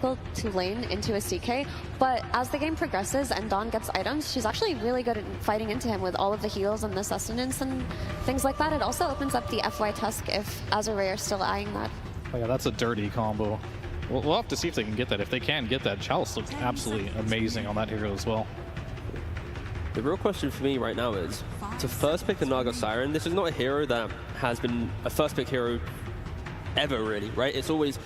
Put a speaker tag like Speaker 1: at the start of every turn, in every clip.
Speaker 1: difficult to lane into a CK, but as the game progresses and Dawn gets items, she's actually really good at fighting into him with all of the heals and the sustenance and things like that. It also opens up the FY Tusk if Azure are still eyeing that.
Speaker 2: Oh yeah, that's a dirty combo. We'll have to see if they can get that. If they can get that, Chalice looks absolutely amazing on that hero as well.
Speaker 3: The real question for me right now is, to first pick a Naga Siren, this is not a hero that has been a first pick hero ever really, right? It's always,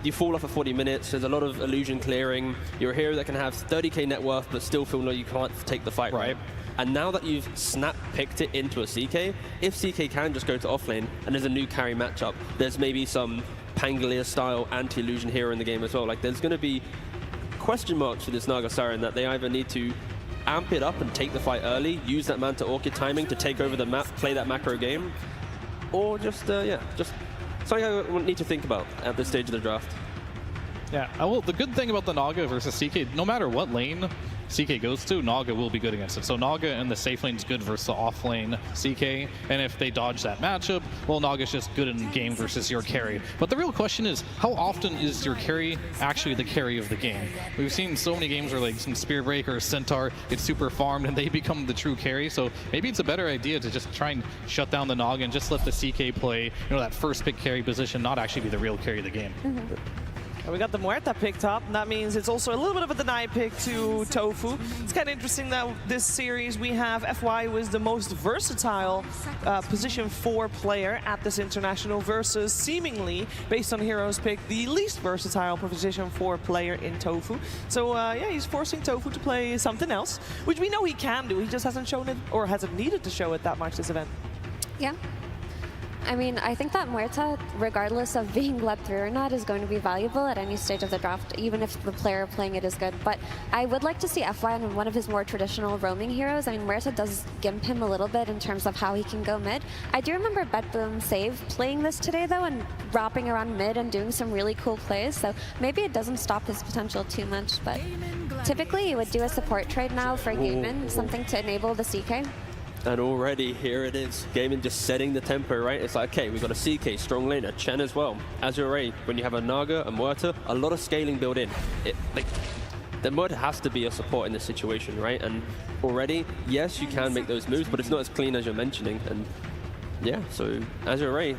Speaker 3: you fall off for 40 minutes, there's a lot of illusion clearing, you're a hero that can have 30k net worth but still feel like you can't take the fight, right? And now that you've snap-picked it into a CK, if CK can just go to offlane and there's a new carry matchup, there's maybe some Pangolier-style anti-illusion hero in the game as well. Like, there's going to be question marks for this Naga Siren that they either need to amp it up and take the fight early, use that Manta Orchid timing to take over the map, play that macro game, or just, yeah, just something I need to think about at this stage of the draft.
Speaker 2: Yeah, well, the good thing about the Naga versus CK, no matter what lane CK goes to, Naga will be good against it. So Naga in the safe lane is good versus the off lane CK, and if they dodge that matchup, well, Naga's just good in game versus your carry. But the real question is, how often is your carry actually the carry of the game? We've seen so many games where like some Spear Breaker or Centaur get super farmed and they become the true carry, so maybe it's a better idea to just try and shut down the Naga and just let the CK play, that first pick carry position, not actually be the real carry of the game.
Speaker 4: We got the Muerta picked up, and that means it's also a little bit of a deny pick to Tofu. It's kind of interesting that this series we have FY was the most versatile position 4 player at this international versus seemingly, based on Heroes pick, the least versatile position 4 player in Tofu. So yeah, he's forcing Tofu to play something else, which we know he can do. He just hasn't shown it, or hasn't needed to show it that much this event.
Speaker 1: Yeah. I mean, I think that Muerta, regardless of being led through or not, is going to be valuable at any stage of the draft, even if the player playing it is good. But I would like to see FY on one of his more traditional roaming heroes. I mean, Muerta does gimp him a little bit in terms of how he can go mid. I do remember Betboom Save playing this today, though, and wrapping around mid and doing some really cool plays. So maybe it doesn't stop his potential too much. But typically, you would do a support trade now for Gaimin, something to enable the CK.
Speaker 3: And already, here it is. Gaimin just setting the tempo, right? It's like, okay, we've got a CK, strong laner, Chen as well. Azure, when you have a Naga, a Muerta, a lot of scaling built in. The Muerta has to be a support in this situation, right? And already, yes, you can make those moves, but it's not as clean as you're mentioning. And yeah, so Azure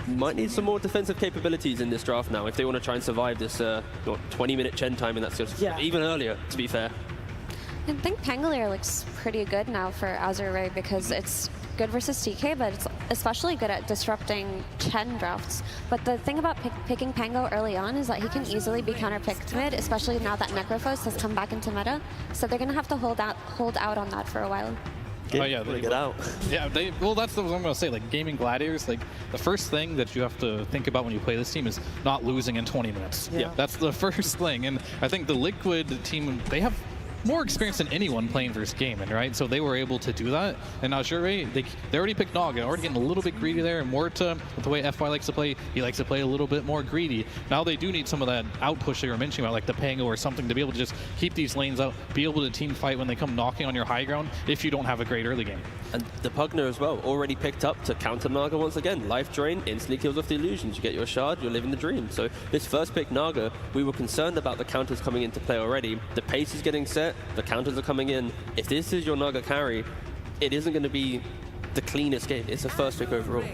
Speaker 3: might need some more defensive capabilities in this draft now if they want to try and survive this 20-minute Chen time, and that's just even earlier, to be fair.
Speaker 1: I think Pangolier looks pretty good now for Azure because it's good versus TK, but it's especially good at disrupting Chen drafts. But the thing about picking Pango early on is that he can easily be counter-picked mid, especially now that Necrophos has come back into meta. So they're going to have to hold out on that for a while.
Speaker 3: Oh yeah, they get out.
Speaker 2: Yeah, well, that's what I'm going to say. Like, Gaming Gladiators, like, the first thing that you have to think about when you play this team is not losing in 20 minutes.
Speaker 4: Yeah.
Speaker 2: That's the first thing. And I think the Liquid team, they have more experience than anyone playing versus Gaimin, right? So they were able to do that. And Azure, they already picked Naga, already getting a little bit greedy there. And Muerta, with the way FY likes to play, he likes to play a little bit more greedy. Now they do need some of that outpush that you were mentioning about, like the Pango or something, to be able to just keep these lanes out, be able to team fight when they come knocking on your high ground if you don't have a great early game.
Speaker 3: And the Pugner as well, already picked up to counter Naga once again. Life Drain instantly kills off the illusions. You get your shard, you're living the dream. So this first pick Naga, we were concerned about the counters coming into play already. The pace is getting set, the counters are coming in. If this is your Naga carry, it isn't going to be the cleanest game. It's a first pick overall.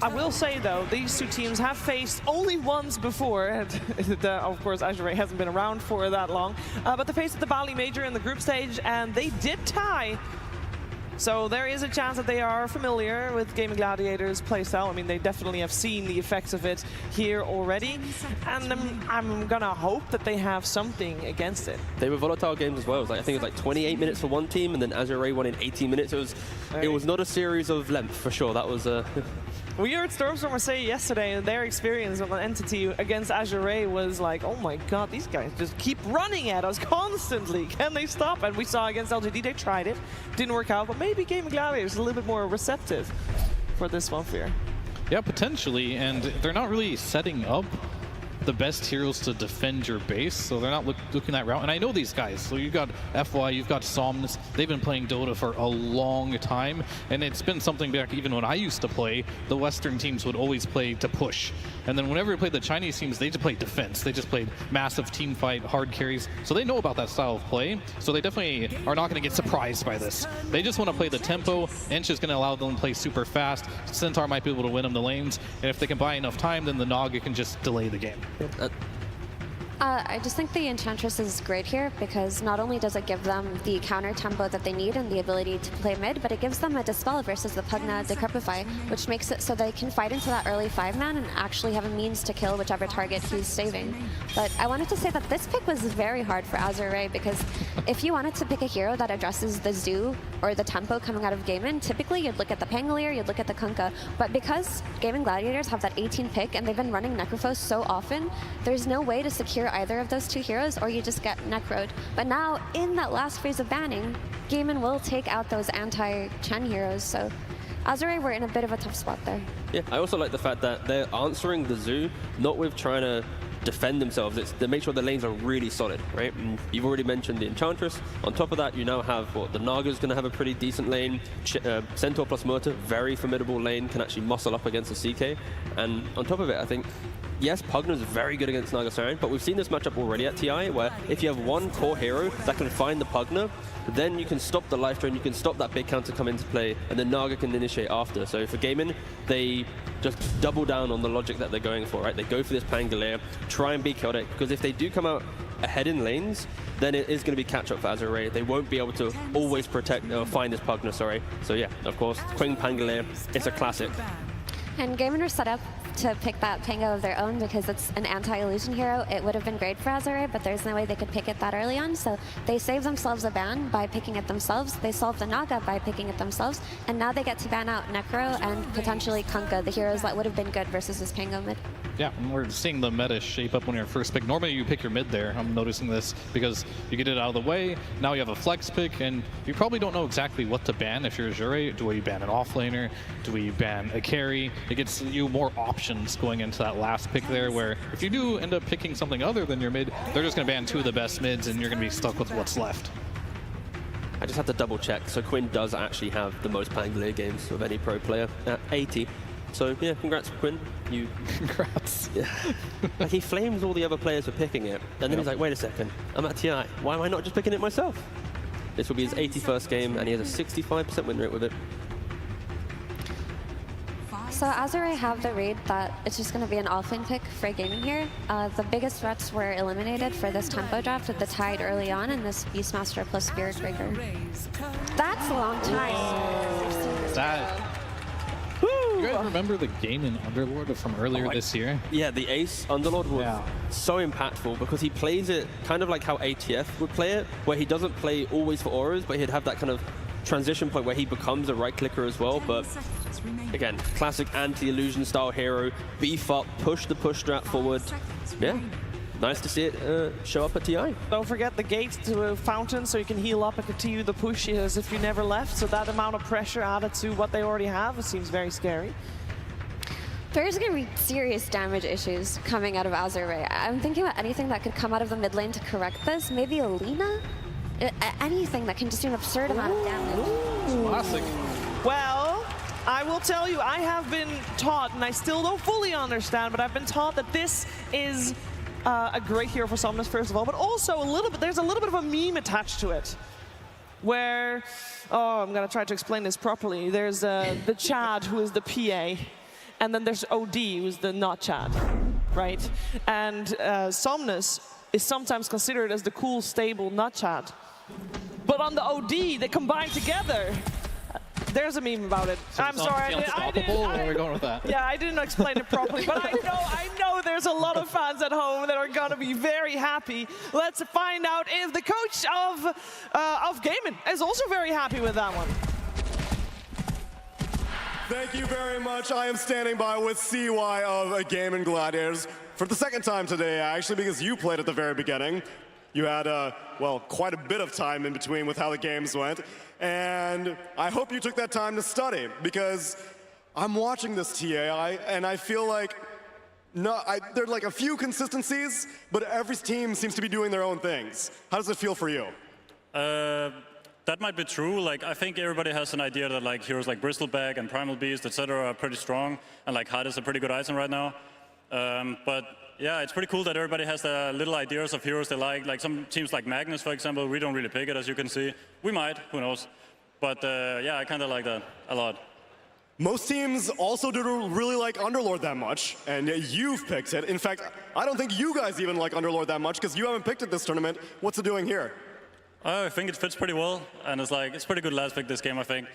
Speaker 4: I will say, though, these two teams have faced only once before. And of course, Azure hasn't been around for that long. But they faced at the Bali Major in the group stage, and they did tie. So there is a chance that they are familiar with Gaming Gladiators playstyle. I mean, they definitely have seen the effects of it here already. And I'm going to hope that they have something against it.
Speaker 3: They were volatile games as well. It was like, I think it was like 28 minutes for one team, and then Azure won in 18 minutes. It was not a series of length, for sure. That was...
Speaker 4: We heard Stormstormer say yesterday their experience on an entity against Azure was like, oh my god, these guys just keep running at us constantly. Can they stop? And we saw against LGD, they tried it. Didn't work out, but maybe Gaming Gladiators is a little bit more receptive for this one, Fear.
Speaker 2: Yeah, potentially, and they're not really setting up the best heroes to defend your base, so they're not looking that route. And I know these guys. So you've got FY, you've got Somnus. They've been playing Dota for a long time, and it's been something back even when I used to play. The Western teams would always play to push, and then whenever we played the Chinese teams, they just played defense. They just played massive team fight, hard carries. So they know about that style of play. So they definitely are not going to get surprised by this. They just want to play the tempo. Ench is going to allow them to play super fast. Centaur might be able to win them the lanes, and if they can buy enough time, then the Naga can just delay the game.
Speaker 1: I just think the Enchantress is great here because not only does it give them the counter tempo that they need and the ability to play mid, but it gives them a Dispel versus the Pugna Decrepify, which makes it so they can fight into that early 5-man and actually have a means to kill whichever target he's saving. But I wanted to say that this pick was very hard for Azure because if you wanted to pick a hero that addresses the zoo or the tempo coming out of Gaimin, typically you'd look at the Pangolier, you'd look at the Kunkka, but because Gaimin Gladiators have that 18 pick and they've been running Necrophos so often, there's no way to secure either of those two heroes, or you just get necroed. But now, in that last phase of banning, Gaimin will take out those anti-Chen heroes, so Azure were in a bit of a tough spot there.
Speaker 3: Yeah, I also like the fact that they're answering the zoo, not with trying to defend themselves. It's to make sure the lanes are really solid, right? And you've already mentioned the Enchantress. On top of that, you now have what the Naga's going to have a pretty decent lane. Centaur plus Murta, very formidable lane, can actually muscle up against the CK. And on top of it, I think, yes, Pugna's very good against Naga Siren, but we've seen this matchup already at TI, where if you have one core hero that can find the Pugna, then you can stop the life drain, you can stop that big counter come into play, and then Naga can initiate after. So for Gaimin, they just double down on the logic that they're going for, right? They go for this Pangolier, try and be chaotic, because if they do come out ahead in lanes, then it is going to be catch-up for Azure. They won't be able to always protect or find this Pugna, sorry. So yeah, of course, Queen Pangolier, it's a classic.
Speaker 1: And Gaimin are set up to pick that Pango of their own because it's an anti-illusion hero. It would have been great for Azure, but there's no way they could pick it that early on. So they save themselves a ban by picking it themselves. They solve the Naga by picking it themselves. And now they get to ban out Necro and potentially Kunkka, the heroes that would have been good versus this Pango mid.
Speaker 2: Yeah, and we're seeing the meta shape up when you're first pick. Normally you pick your mid there. I'm noticing this because you get it out of the way. Now you have a flex pick, and you probably don't know exactly what to ban if you're Azure. Do we ban an offlaner? Do we ban a carry? It gets you more options going into that last pick there, where if you do end up picking something other than your mid, they're just going to ban two of the best mids, and you're going to be stuck with what's left.
Speaker 3: I just had to double check. So Quinn does actually have the most Pangolier games of any pro player at 80. So yeah, congrats, Quinn. You
Speaker 2: Congrats.
Speaker 3: Yeah. Like, he flames all the other players for picking it, and then he's like, wait a second, I'm at TI. Why am I not just picking it myself? This will be his 81st game, and he has a 65% win rate with it.
Speaker 1: So Azure have the read that it's just going to be an offlane pick for Gaimin here. The biggest threats were eliminated for this tempo draft with the Tide early on and this Beastmaster plus Spirit Breaker. That's a long time.
Speaker 2: That. You guys remember the Gaimin Underlord from earlier this year?
Speaker 3: Yeah, the Ace Underlord was so impactful because he plays it kind of like how ATF would play it, where he doesn't play always for auras, but he'd have that kind of transition point where he becomes a right clicker as well. But again, classic anti-illusion style hero, beef up, push the push strat forward. Yeah, nice to see it show up at TI.
Speaker 4: Don't forget the gate to a fountain so you can heal up and continue the push as if you never left. So that amount of pressure added to what they already have, it seems very scary.
Speaker 1: There's going to be serious damage issues coming out of Azure. I'm thinking about anything that could come out of the mid lane to correct this. Maybe Alina? Anything that can just do an absurd amount of damage.
Speaker 2: Classic.
Speaker 4: Well, I will tell you, I have been taught, and I still don't fully understand, but I've been taught that this is a great hero for Somnus, first of all, but also there's a little bit of a meme attached to it. Where, I'm going to try to explain this properly. There's the Chad, who is the PA, and then there's OD, who's the not Chad, right? And Somnus is sometimes considered as the cool, stable not Chad. But on the OD, they combine together. There's a meme about it.
Speaker 2: So
Speaker 4: I'm sorry.
Speaker 2: Where are we going with that?
Speaker 4: Yeah, I didn't explain it properly, but I know there's a lot of fans at home that are gonna be very happy. Let's find out if the coach of Gaimin is also very happy with that one.
Speaker 5: Thank you very much. I am standing by with CY of Gaimin Gladiators for the second time today, actually, because you played at the very beginning. You had, well, quite a bit of time in between with how the games went. And I hope you took that time to study, because I'm watching this TAI, and I feel like No, there are like a few consistencies, but every team seems to be doing their own things. How does it feel for you?
Speaker 6: That might be true. Like, I think everybody has an idea that like heroes like Bristleback and Primal Beast, etc., are pretty strong, and like Hard is a pretty good item right now. But yeah, it's pretty cool that everybody has their little ideas of heroes they like. Like some teams like Magnus, for example, we don't really pick it, as you can see. We might, who knows? But yeah, I kind of like that a lot.
Speaker 5: Most teams also don't really like Underlord that much, and you've picked it. In fact, I don't think you guys even like Underlord that much because you haven't picked it this tournament. What's it doing here?
Speaker 6: I think it fits pretty well, and it's pretty good last pick this game, I think.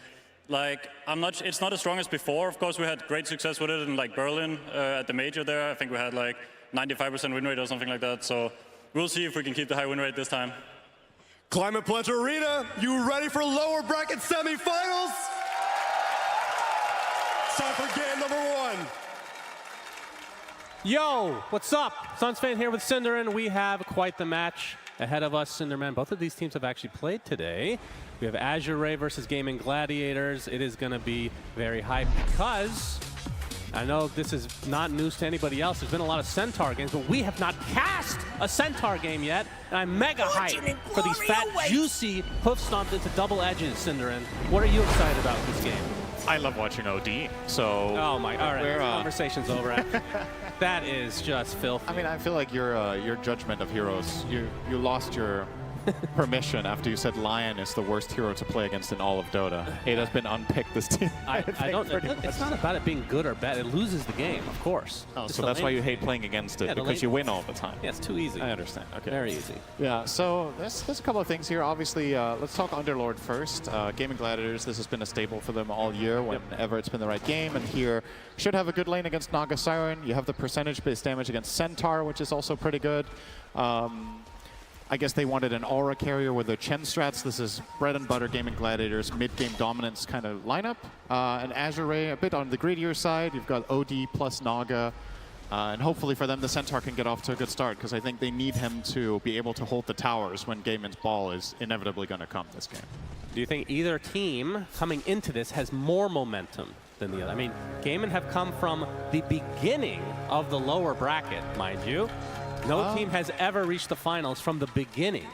Speaker 6: Like, it's not as strong as before. Of course, we had great success with it in like Berlin at the major there. I think we had like 95% win rate or something like that. So we'll see if we can keep the high win rate this time.
Speaker 5: Climate Pledge Arena, you ready for lower bracket semifinals? It's time for game number 1.
Speaker 7: Yo, what's up? Sunsfan here with Cinderin. We have quite the match ahead of us, Cinderman. Both of these teams have actually played today. We have Azure versus Gaimin Gladiators. It is going to be very hype because I know this is not news to anybody else. There's been a lot of Centaur games, but we have not cast a Centaur game yet. And I'm mega hyped for these fat, juicy, hoof stomped into double edges, Cinderin. What are you excited about this game?
Speaker 8: I love watching OD, so...
Speaker 7: Oh my, all right, conversation's over. That is just filthy.
Speaker 8: I mean, I feel like your judgment of heroes, you lost your permission after you said Lion is the worst hero to play against in all of Dota. It has been unpicked this team.
Speaker 7: I don't. It's not about it being good or bad. It loses the game, of course.
Speaker 8: Oh, so that's why you hate playing against it, because you win all the time.
Speaker 7: Yeah, it's too easy.
Speaker 8: I understand. Okay.
Speaker 7: Very easy.
Speaker 8: Yeah. So there's a couple of things here. Obviously, let's talk Underlord first. Gaimin Gladiators. This has been a staple for them all year. Whenever it's been the right game, and here should have a good lane against Naga Siren. You have the percentage-based damage against Centaur, which is also pretty good. I guess they wanted an aura carrier with their Chen strats. This is bread and butter Gaimin Gladiators, mid-game dominance kind of lineup. And Azure a bit on the greedier side. You've got OD plus Naga. And hopefully for them, the Centaur can get off to a good start, because I think they need him to be able to hold the towers when Gaimin's ball is inevitably going to come this game.
Speaker 7: Do you think either team coming into this has more momentum than the other? I mean, Gaimin have come from the beginning of the lower bracket, mind you. No team has ever reached the finals from the beginning.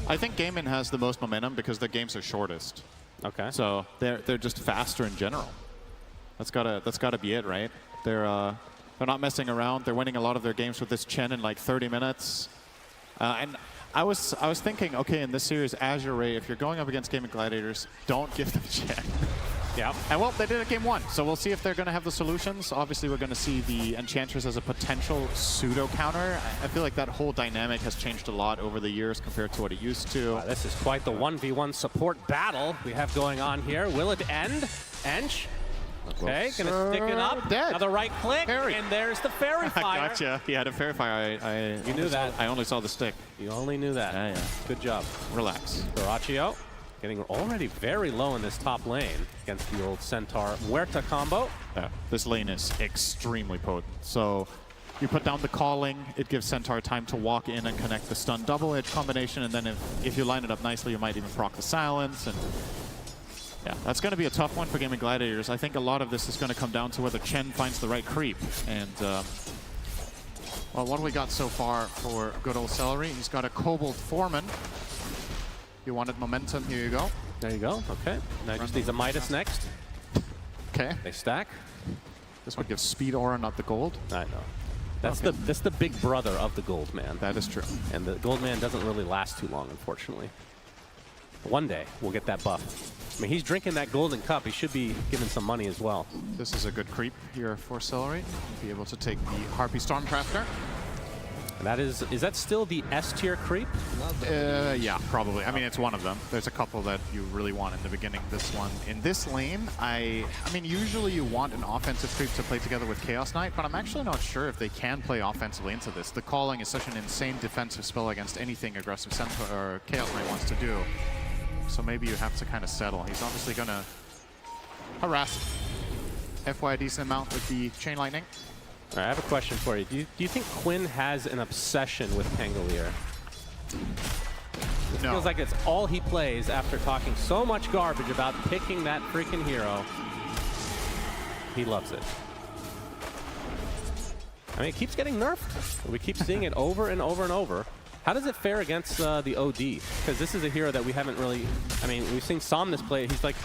Speaker 8: I think Gaimin has the most momentum because their games are shortest.
Speaker 7: Okay.
Speaker 8: So they're just faster in general. That's gotta be it, right? They're not messing around. They're winning a lot of their games with this Chen in like 30 minutes. And I was thinking, okay, in this series, Azure, if you're going up against Gaimin Gladiators, don't give them Chen. Yeah. And well, they did it game 1, so we'll see if they're going to have the solutions. Obviously, we're going to see the Enchantress as a potential pseudo counter. I feel like that whole dynamic has changed a lot over the years compared to what it used to.
Speaker 7: Wow, this is quite the 1v1 support battle we have going on here. Will it end? Ench? Okay, gonna stick it up.
Speaker 8: Dead.
Speaker 7: Another right click, and there's the fairy fire.
Speaker 8: I gotcha. He had a fairy fire.
Speaker 7: You knew that.
Speaker 8: I only saw the stick.
Speaker 7: You only knew that.
Speaker 8: Yeah.
Speaker 7: Good job.
Speaker 8: Relax.
Speaker 7: Baraccio getting already very low in this top lane against the old Centaur Muerta combo.
Speaker 8: Yeah, this lane is extremely potent. So you put down the calling, it gives Centaur time to walk in and connect the stun double edge combination, and then if you line it up nicely, you might even proc the silence. And yeah, that's going to be a tough one for Gaimin Gladiators. I think a lot of this is going to come down to whether Chen finds the right creep. And well, what do we got so far for good old Celery? He's got a Kobold Foreman. You wanted momentum, here you go.
Speaker 7: There you go, okay. Now just needs a Midas next.
Speaker 8: Okay.
Speaker 7: They stack.
Speaker 8: This would give speed aura, not the gold.
Speaker 7: I know. That's the big brother of the gold man.
Speaker 8: That is true.
Speaker 7: And the gold man doesn't really last too long, unfortunately. One day, we'll get that buff. I mean, he's drinking that golden cup. He should be given some money as well.
Speaker 8: This is a good creep here for Celery. Be able to take the Harpy Stormcrafter.
Speaker 7: And that is that still the S tier creep?
Speaker 8: Yeah, probably. I mean, it's one of them. There's a couple that you really want in the beginning. This one. In this lane, I mean, usually you want an offensive creep to play together with Chaos Knight, but I'm actually not sure if they can play offensively into this. The calling is such an insane defensive spell against anything aggressive Centaur or Chaos Knight wants to do. So maybe you have to kind of settle. He's obviously going to harass FY a decent amount with the Chain Lightning.
Speaker 7: All right, I have a question for you. Do you think Quinn has an obsession with Pangolier? It feels like it's all he plays after talking so much garbage about picking that freaking hero. He loves it. I mean, it keeps getting nerfed. We keep seeing it over and over and over. How does it fare against the OD? Because this is a hero that we haven't really... I mean, we've seen Somnus play. He's like...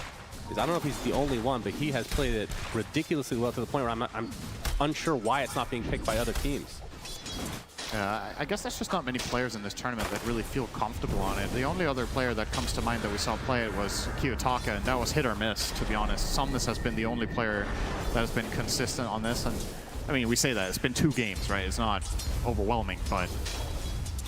Speaker 7: I don't know if he's the only one, but he has played it ridiculously well to the point where I'm unsure why it's not being picked by other teams.
Speaker 8: I guess there's just not many players in this tournament that really feel comfortable on it. The only other player that comes to mind that we saw play it was Kiyotaka, and that was hit or miss, to be honest. Somnus has been the only player that has been consistent on this, and I mean, we say that. It's been 2 games, right? It's not overwhelming, but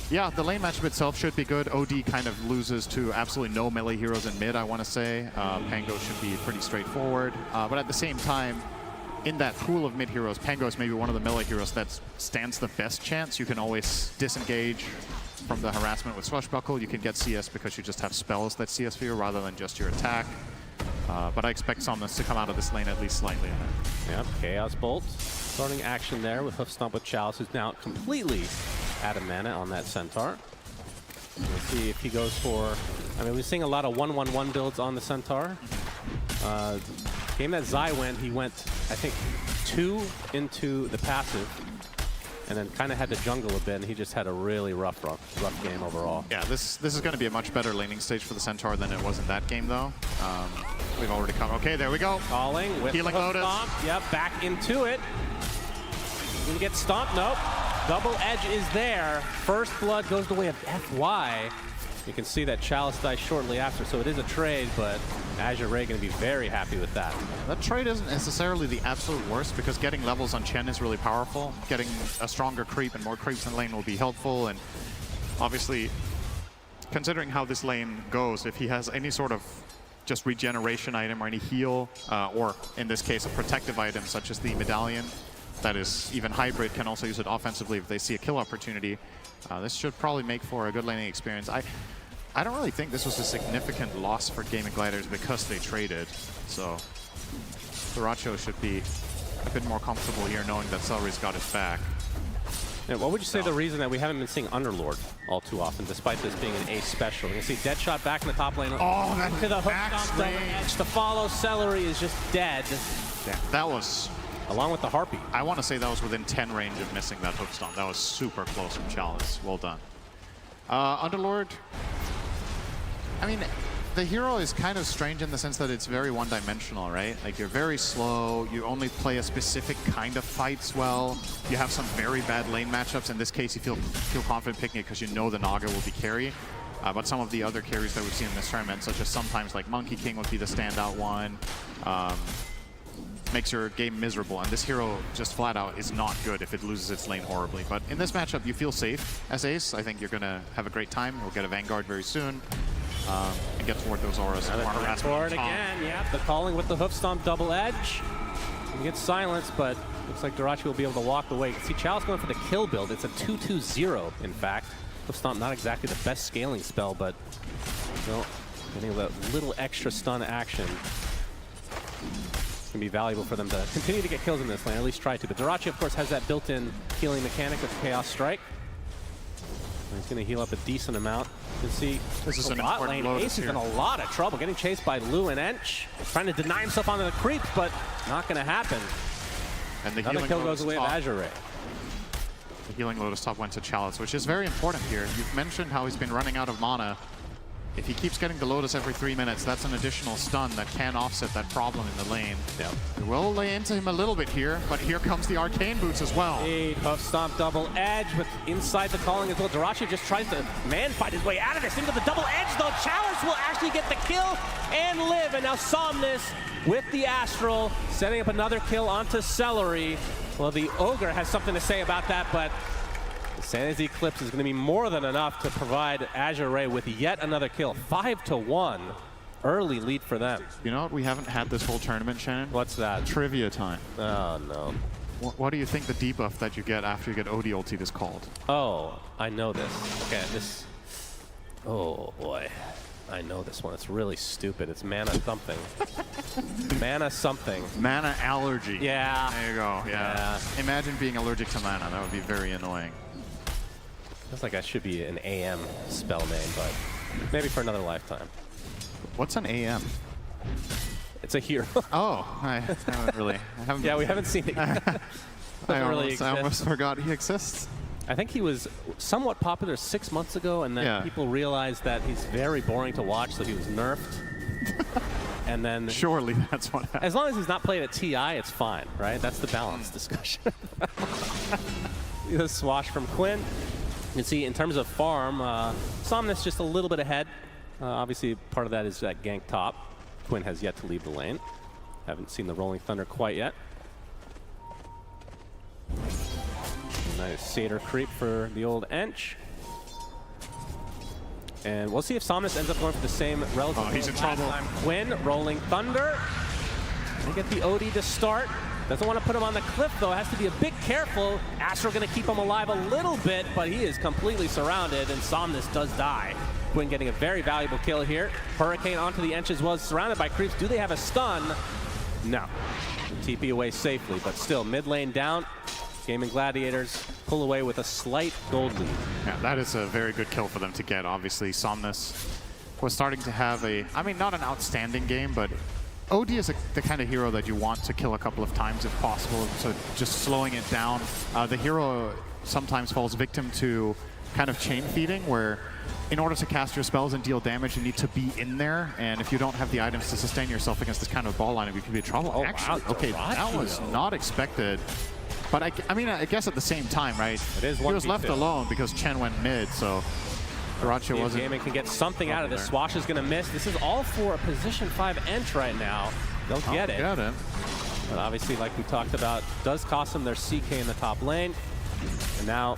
Speaker 8: yeah, the lane matchup itself should be good. OD kind of loses to absolutely no melee heroes in mid, I want to say. Pango should be pretty straightforward, but at the same time, in that pool of mid heroes, Pango is maybe one of the melee heroes that stands the best chance. You can always disengage from the harassment with Swashbuckle. You can get CS because you just have spells that CS for you rather than just your attack. But I expect Somnus to come out of this lane at least slightly ahead.
Speaker 7: Yep, Chaos Bolt starting action there with Hoof Stomp with Chalice, who's now completely out of mana on that Centaur. We'll see if he goes for... I mean, we're seeing a lot of 1-1-1 builds on the Centaur. Game that Zai went, he went, I think, 2 into the passive, and then kind of had to jungle a bit, and he just had a really rough game overall.
Speaker 8: Yeah, this is going to be a much better laning stage for the Centaur than it was in that game, though. We've already come. Okay, there we go.
Speaker 7: Calling with
Speaker 8: Healing Lotus.
Speaker 7: Stomp. Yep, back into it. Gonna get stomped. Nope. Double edge is there. First blood goes the way of FY. You can see that Chalice dies shortly after, so it is a trade, but Azure Ray going to be very happy with that.
Speaker 8: That trade isn't necessarily the absolute worst because getting levels on Chen is really powerful. Getting a stronger creep and more creeps in lane will be helpful, and obviously, considering how this lane goes, if he has any sort of just regeneration item or any heal, or in this case a protective item such as the medallion, that is even hybrid, can also use it offensively if they see a kill opportunity. This should probably make for a good laning experience. I don't really think this was a significant loss for Gaimin Gladiators because they traded. So Duracho should be a bit more comfortable here knowing that Celery's got his back.
Speaker 7: Yeah, what would you say the reason that we haven't been seeing Underlord all too often, despite this being an ace special? You can see Deadshot back in the top lane.
Speaker 8: Oh, that
Speaker 7: to the hook stomp double edge. The follow Celery is just dead.
Speaker 8: Yeah, that was...
Speaker 7: Along with the Harpy.
Speaker 8: I want to say that was within 10 range of missing that hook stomp. That was super close from Chalice. Well done. Underlord, I mean, the hero is kind of strange in the sense that it's very one-dimensional, right? Like, you're very slow, you only play a specific kind of fights well, you have some very bad lane matchups. In this case, you feel confident picking it because you know the Naga will be carry. But some of the other carries that we've seen in this tournament, such as sometimes like Monkey King would be the standout one, makes your game miserable, and this hero just flat out is not good if it loses its lane horribly. But in this matchup, you feel safe as ace. I think you're going to have a great time. We'll get a Vanguard very soon and get toward those auras.
Speaker 7: Forward again, yep. The calling with the hoof stomp double edge. You get silenced, but looks like Durachi will be able to walk away. You can see Chalice going for the kill build. It's a 2-2-0, in fact. Hoof stomp not exactly the best scaling spell, but still getting a little extra stun action. It's going to be valuable for them to continue to get kills in this lane, at least try to. But Durachi, of course, has that built-in healing mechanic with Chaos Strike. And he's going to heal up a decent amount. You can see
Speaker 8: this is an
Speaker 7: bot
Speaker 8: important
Speaker 7: lane.
Speaker 8: Lotus
Speaker 7: Ace is
Speaker 8: here.
Speaker 7: in a lot of trouble, getting chased by Lu and Ench. Trying to deny himself onto the creeps, but not going to happen.
Speaker 8: And the
Speaker 7: Another
Speaker 8: healing
Speaker 7: kill
Speaker 8: Lotus
Speaker 7: goes away of
Speaker 8: top.
Speaker 7: Azure Ray.
Speaker 8: The healing Lotus top went to Chalice, which is very important here. You've mentioned how he's been running out of mana. If he keeps getting the Lotus every 3 minutes, that's an additional stun that can offset that problem in the lane.
Speaker 7: Yep.
Speaker 8: We will lay into him a little bit here, but here comes the Arcane Boots as well.
Speaker 7: Hoof stomp double edge with inside the calling as well. Durachi just tries to man-fight his way out of this into the double edge, though. Chalice will actually get the kill and live. And now Somnus with the Astral, setting up another kill onto Celery. Well, the Ogre has something to say about that, but the Santa's Eclipse is going to be more than enough to provide Azure Ray with yet another kill. 5-1. Early lead for them.
Speaker 8: You know what we haven't had this whole tournament, Shannon?
Speaker 7: What's that?
Speaker 8: Trivia time.
Speaker 7: Oh, no.
Speaker 8: What do you think the debuff that you get after you get OD ulti is called?
Speaker 7: Oh, I know this. Okay, this... Oh, boy. I know this one. It's really stupid. It's mana something. Mana something.
Speaker 8: Mana allergy.
Speaker 7: Yeah.
Speaker 8: There you go. Yeah. Imagine being allergic to mana. That would be very annoying.
Speaker 7: Feels like that should be an AM spell name, but maybe for another lifetime.
Speaker 8: What's an AM?
Speaker 7: It's a hero.
Speaker 8: Oh, I haven't really.
Speaker 7: Yeah, we haven't seen it yet. doesn't really exist.
Speaker 8: I almost forgot he exists.
Speaker 7: I think he was somewhat popular 6 months ago, and then people realized that he's very boring to watch, so he was nerfed. And then
Speaker 8: surely that's what happened.
Speaker 7: As long as he's not played at TI, it's fine, right? That's the balance discussion. The swash from Quinn. You can see in terms of farm, Somnus just a little bit ahead. Obviously, part of that is that gank top. Quinn has yet to leave the lane. Haven't seen the Rolling Thunder quite yet. Nice Satyr creep for the old Ench. And we'll see if Somnus ends up going for the same relative.
Speaker 8: Oh, he's in trouble.
Speaker 7: Quinn, Rolling Thunder. They get the OD to start. Doesn't want to put him on the cliff, though. Has to be a bit careful. Azure going to keep him alive a little bit, but he is completely surrounded, and Somnus does die. Quinn getting a very valuable kill here. Hurricane onto the Ench as well, surrounded by creeps. Do they have a stun? No. TP away safely, but still, mid lane down. Gaimin Gladiators pull away with a slight gold lead.
Speaker 8: Yeah, that is a very good kill for them to get. Obviously, Somnus was starting to have a, I mean, not an outstanding game, but OD is the kind of hero that you want to kill a couple of times if possible, so just slowing it down. The hero sometimes falls victim to kind of chain feeding, where in order to cast your spells and deal damage, you need to be in there, and if you don't have the items to sustain yourself against this kind of ball lineup, you could be in trouble.
Speaker 7: Oh,
Speaker 8: actually,
Speaker 7: wow,
Speaker 8: okay, that was not expected. But I mean, I guess at the same time, right?
Speaker 7: It is
Speaker 8: he was left
Speaker 7: 1v2.
Speaker 8: alone because Chen went mid, so Dyrachyo wasn't.
Speaker 7: Gaimin can get something out of this. Swash is going to miss. This is all for a position 5 Ench right now. They'll get it. But obviously, like we talked about, does cost them their CK in the top lane. And now,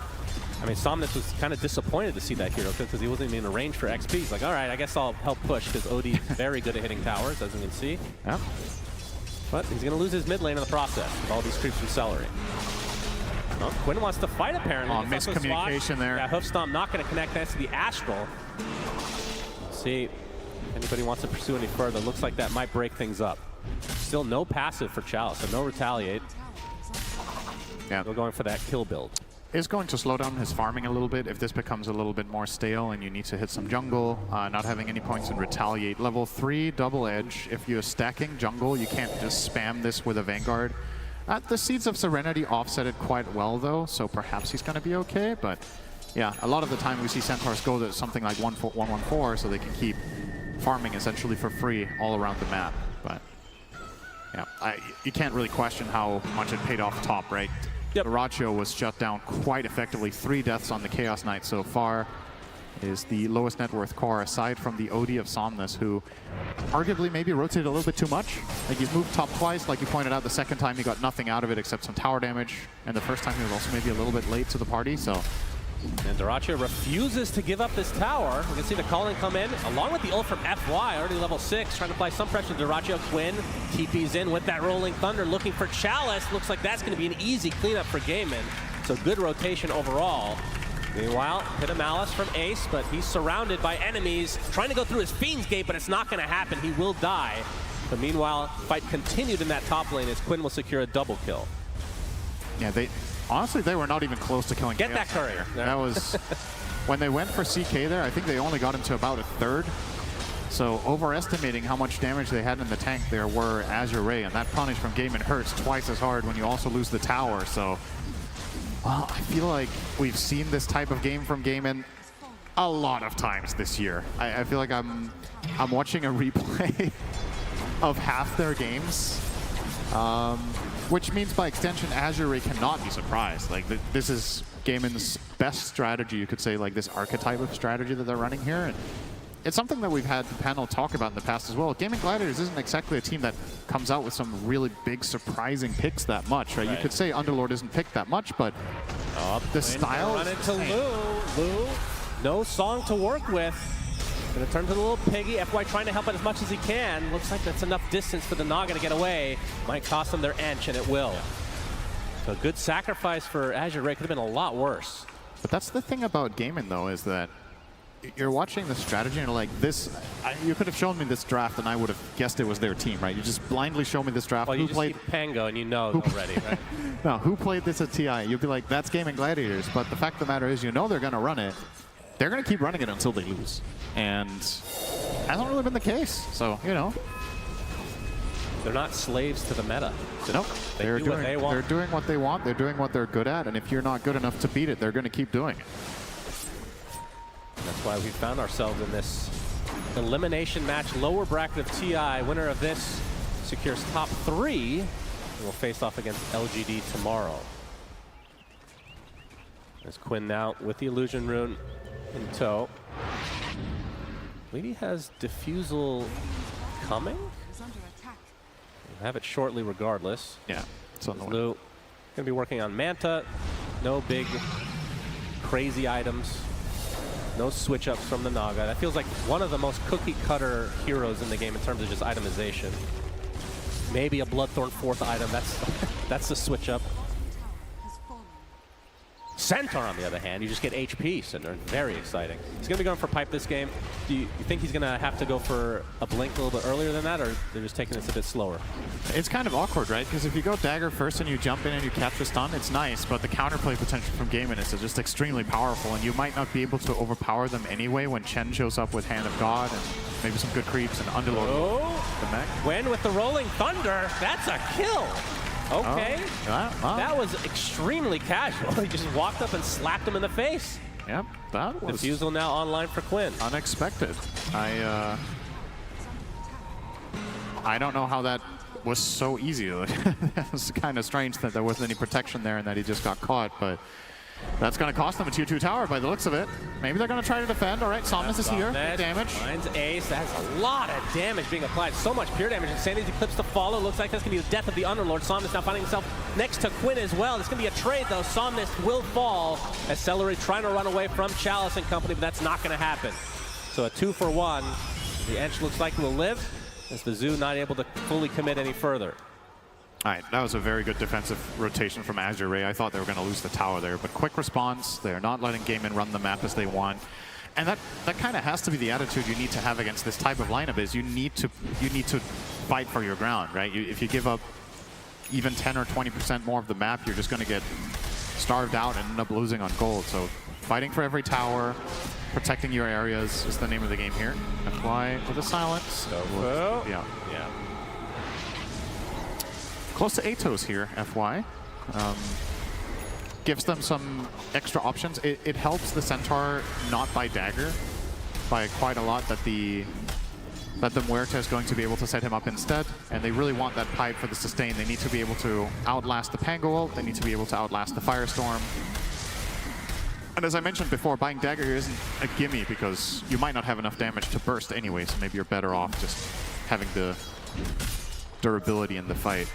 Speaker 7: I mean, Somnus was kind of disappointed to see that hero because he wasn't even in range for XP. He's like, all right, I guess I'll help push because OD is very good at hitting towers, as you can see.
Speaker 8: Yeah.
Speaker 7: But he's going to lose his mid lane in the process with all these creeps from Celery. Well, Quinn wants to fight, apparently.
Speaker 8: Oh, miscommunication there.
Speaker 7: Yeah, Hoof Stomp not going to connect thanks to the Astral. Let's see if anybody wants to pursue any further. Looks like that might break things up. Still no passive for Chalice, so no retaliate.
Speaker 8: Yeah.
Speaker 7: They're going for that kill build.
Speaker 8: Is going to slow down his farming a little bit if this becomes a little bit more stale and you need to hit some jungle, not having any points in retaliate. Level 3 double edge. If you're stacking jungle, you can't just spam this with a Vanguard. The Seeds of Serenity offset it quite well though, so perhaps he's going to be okay. But yeah, a lot of the time we see Centaurs go to something like 114 so they can keep farming essentially for free all around the map. But yeah, you can't really question how much it paid off top, right?
Speaker 7: Yep.
Speaker 8: Dyrachyo was shut down quite effectively. 3 deaths on the Chaos Knight so far. Is the lowest net worth core aside from the OD of Somnus, who arguably maybe rotated a little bit too much. Like, he's moved top twice, like you pointed out. The second time he got nothing out of it except some tower damage, and the first time he was also maybe a little bit late to the party, so.
Speaker 7: And Dyrachyo refuses to give up this tower. We can see the calling come in, along with the ult from FY, already level 6, trying to apply some pressure to Dyrachyo. Quinn TP's in with that Rolling Thunder, looking for Chalice. Looks like that's going to be an easy cleanup for Gaimin. So good rotation overall. Meanwhile, hit a Malice from Ace, but he's surrounded by enemies. Trying to go through his Fiend's Gate, but it's not going to happen. He will die. But meanwhile, fight continued in that top lane as Quinn will secure a double kill.
Speaker 8: Yeah, honestly, they were not even close to killing
Speaker 7: Get
Speaker 8: Chaos
Speaker 7: that courier.
Speaker 8: there. That was, when they went for CK there, I think they only got him to about a third. So overestimating how much damage they had in the tank there were Azure Ray, and that punish from Gaimin hurts twice as hard when you also lose the tower. So, well, I feel like we've seen this type of game from Gaimin a lot of times this year. I feel like I'm watching a replay of half their games. Which means by extension, Azure Ray cannot be surprised. Like, this is Gaimin's best strategy, you could say, like this archetype of strategy that they're running here. And it's something that we've had the panel talk about in the past as well. Gaimin Gladiators isn't exactly a team that comes out with some really big, surprising picks that much, right? You could say Underlord isn't picked that much, but the style
Speaker 7: Run into Lou, no song to work with. Gonna turn to the little piggy. FY trying to help it as much as he can. Looks like that's enough distance for the Naga to get away. Might cost them their Ench, and it will. So a good sacrifice for Azure Ray. Could have been a lot worse.
Speaker 8: But that's the thing about Gaimin, though, is that you're watching the strategy and you're like, you could have shown me this draft and I would have guessed it was their team, right? You just blindly show me this draft.
Speaker 7: Well, you just see Pango and you know already, right?
Speaker 8: No, who played this at TI? You'd be like, that's Gaimin Gladiators. But the fact of the matter is, you know they're going to run it. They're going to keep running it until they lose. And hasn't really been the case. So, you know.
Speaker 7: They're not slaves to the meta.
Speaker 8: Nope.
Speaker 7: They do what they want.
Speaker 8: They're doing what they want. They're doing what they're good at. And if you're not good enough to beat it, they're going to keep doing it.
Speaker 7: That's why we found ourselves in this elimination match. Lower bracket of TI. Winner of this secures top 3 and will face off against LGD tomorrow. There's Quinn now with the illusion rune in tow. Lady has Diffusal coming. We'll have it shortly regardless.
Speaker 8: Yeah, it's on the way.
Speaker 7: Lou gonna be working on Manta. No big crazy items. No switch ups from the Naga. That feels like one of the most cookie cutter heroes in the game in terms of just itemization. Maybe a Bloodthorn 4th item. That's the switch up. Centaur, on the other hand, you just get HP, so they're very exciting. He's going to be going for pipe this game. Do you think he's going to have to go for a blink a little bit earlier than that, or they're just taking this a bit slower?
Speaker 8: It's kind of awkward, right? Because if you go dagger first and you jump in and you catch the stun, it's nice, but the counterplay potential from Gaimin is just extremely powerful, and you might not be able to overpower them anyway when Chen shows up with Hand of God and maybe some good creeps and Underlord.
Speaker 7: Oh,
Speaker 8: the mech.
Speaker 7: Gwen with the Rolling Thunder. That's a kill. Okay.
Speaker 8: Oh, wow.
Speaker 7: That was extremely casual. He just walked up and slapped him in the face.
Speaker 8: Yep, that was
Speaker 7: Diffusal now online for Quinn.
Speaker 8: unexpected. I don't know how that was so easy. That was kind of strange that there wasn't any protection there and that he just got caught, but that's going to cost them a 2-2 tower by the looks of it. Maybe they're going to try to defend. All right, Somnus is here. Good damage.
Speaker 7: Finds Ace. That has a lot of damage being applied. So much pure damage. Insanity's Eclipse to follow. Looks like that's going to be the death of the Underlord. Somnus now finding himself next to Quinn as well. It's going to be a trade, though. Somnus will fall as Celery trying to run away from Chalice and company, but that's not going to happen. So a 2-for-1. The Ench looks like will live as the Zoo not able to fully commit any further.
Speaker 8: All right, that was a very good defensive rotation from Azure. I thought they were going to lose the tower there, but quick response. They're not letting Gaimin run the map as they want. And that kind of has to be the attitude you need to have against this type of lineup is you need to fight for your ground, right? If you give up even 10 or 20% more of the map, you're just going to get starved out and end up losing on gold. So fighting for every tower, protecting your areas is the name of the game here. Apply with a silence. Yeah. Close to Atos here, FY. Gives them some extra options. It helps the Centaur not buy dagger by quite a lot that the Muerta is going to be able to set him up instead. And they really want that pipe for the sustain. They need to be able to outlast the Pango ult. They need to be able to outlast the Firestorm. And as I mentioned before, buying dagger here isn't a gimme because you might not have enough damage to burst anyway, so maybe you're better off just having the durability in the fight.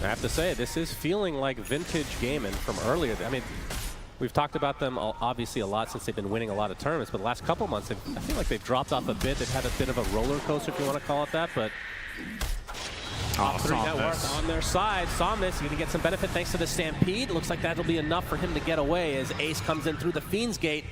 Speaker 7: I have to say, this is feeling like vintage Gaimin from earlier. I mean, we've talked about them obviously a lot since they've been winning a lot of tournaments, but the last couple months, I feel like they've dropped off a bit. They've had a bit of a roller coaster, if you want to call it that, but top 3 network on their side. Somnus going to get some benefit thanks to the Stampede. Looks like that'll be enough for him to get away as Ace comes in through the Fiend's Gate.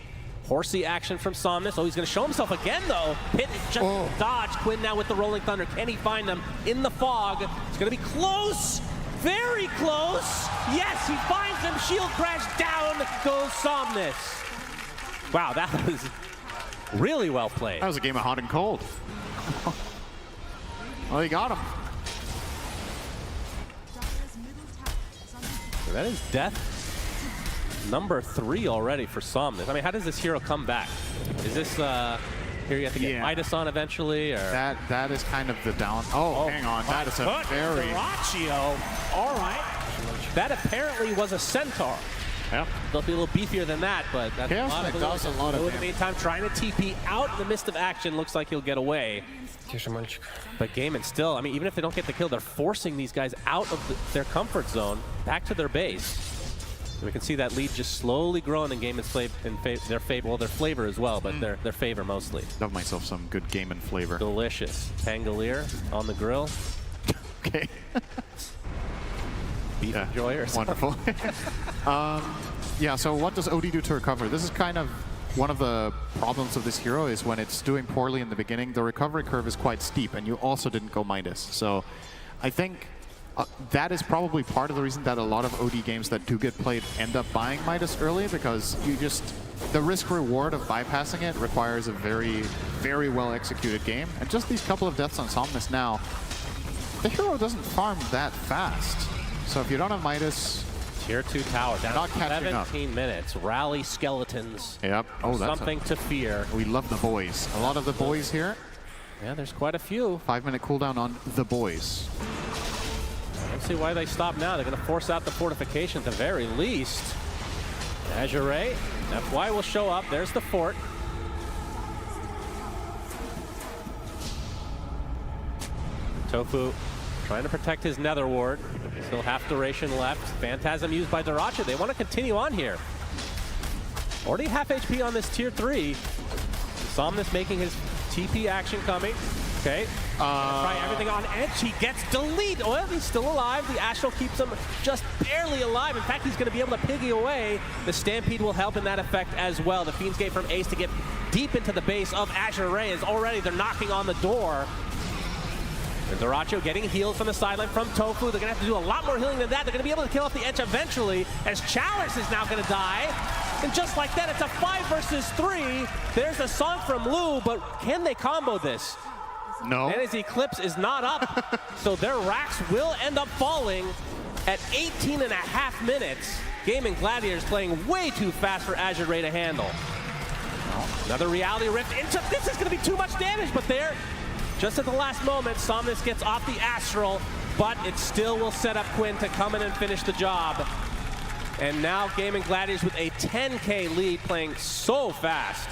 Speaker 7: Horsey action from Somnus. Oh, he's going to show himself again, though. Hit just dodge. Quinn now with the Rolling Thunder. Can he find him in the fog? It's going to be close. Very close. Yes, he finds him. Shield crash. Down goes Somnus. Wow, that was really well played.
Speaker 8: That was a game of hot and cold. Well, he got him.
Speaker 7: So that is death number 3 already for Somnus. I mean, how does this hero come back? Is this here you have to get Midas on eventually, or
Speaker 8: that is kind of the down. Oh, hang on, that is a very
Speaker 7: Braccio. All right, that apparently was a Centaur.
Speaker 8: Yep.
Speaker 7: They'll be a little beefier than that, but that's
Speaker 8: a lot of
Speaker 7: in the meantime, trying to TP out in the midst of action. Looks like he'll get away. But Gaimin still, I mean, even if they don't get the kill, they're forcing these guys out of their comfort zone, back to their base. And we can see that lead just slowly growing in Gaimin's their favor, well, their flavor as well, but their favor mostly.
Speaker 8: Love myself some good Gaimin flavor.
Speaker 7: Delicious. Pangolier on the grill.
Speaker 8: Okay.
Speaker 7: Beef enjoyers.
Speaker 8: Wonderful. Yeah, so what does OD do to recover? This is kind of one of the problems of this hero is when it's doing poorly in the beginning, the recovery curve is quite steep, and you also didn't go Midas. So I think that is probably part of the reason that a lot of OD games that do get played end up buying Midas early, because the risk-reward of bypassing it requires a very, very well-executed game. And just these couple of deaths on Somnus now, the hero doesn't farm that fast. So if you don't have Midas,
Speaker 7: Tier 2 tower down
Speaker 8: not
Speaker 7: to
Speaker 8: catching up.
Speaker 7: 17 minutes. Rally skeletons.
Speaker 8: Yep. Oh, that's
Speaker 7: something to fear.
Speaker 8: We love the boys. A lot of the boys here.
Speaker 7: Yeah, there's quite a few.
Speaker 8: 5-minute cooldown on the boys.
Speaker 7: I don't see why they stop now. They're going to force out the fortification at the very least. Azure, FY will show up. There's the fort. Tofu trying to protect his nether ward. Still half duration left. Phantasm used by Daracha. They want to continue on here. Already half HP on this tier 3. Somnus making his TP action coming. Okay. Try everything on edge. He gets deleted. Well, he's still alive. The Astral keeps him just barely alive. In fact, he's going to be able to piggy away. The Stampede will help in that effect as well. The Fiend's Gate from Ace to get deep into the base of Azure is already. They're knocking on the door. And Daracho getting healed from the sideline from Tofu. They're going to have to do a lot more healing than that. They're going to be able to kill off the Edge eventually, as Chalice is now going to die. And just like that, it's a 5 versus 3. There's a song from Lou, but can they combo this?
Speaker 8: No.
Speaker 7: And his Eclipse is not up, so their racks will end up falling at 18.5 minutes. Gaimin Gladiators playing way too fast for Azure Ray to handle. Another Reality Rift into this is going to be too much damage, but there, just at the last moment, Somnus gets off the Astral, but it still will set up Quinn to come in and finish the job. And now Gaimin Gladiators with a 10K lead, playing so fast.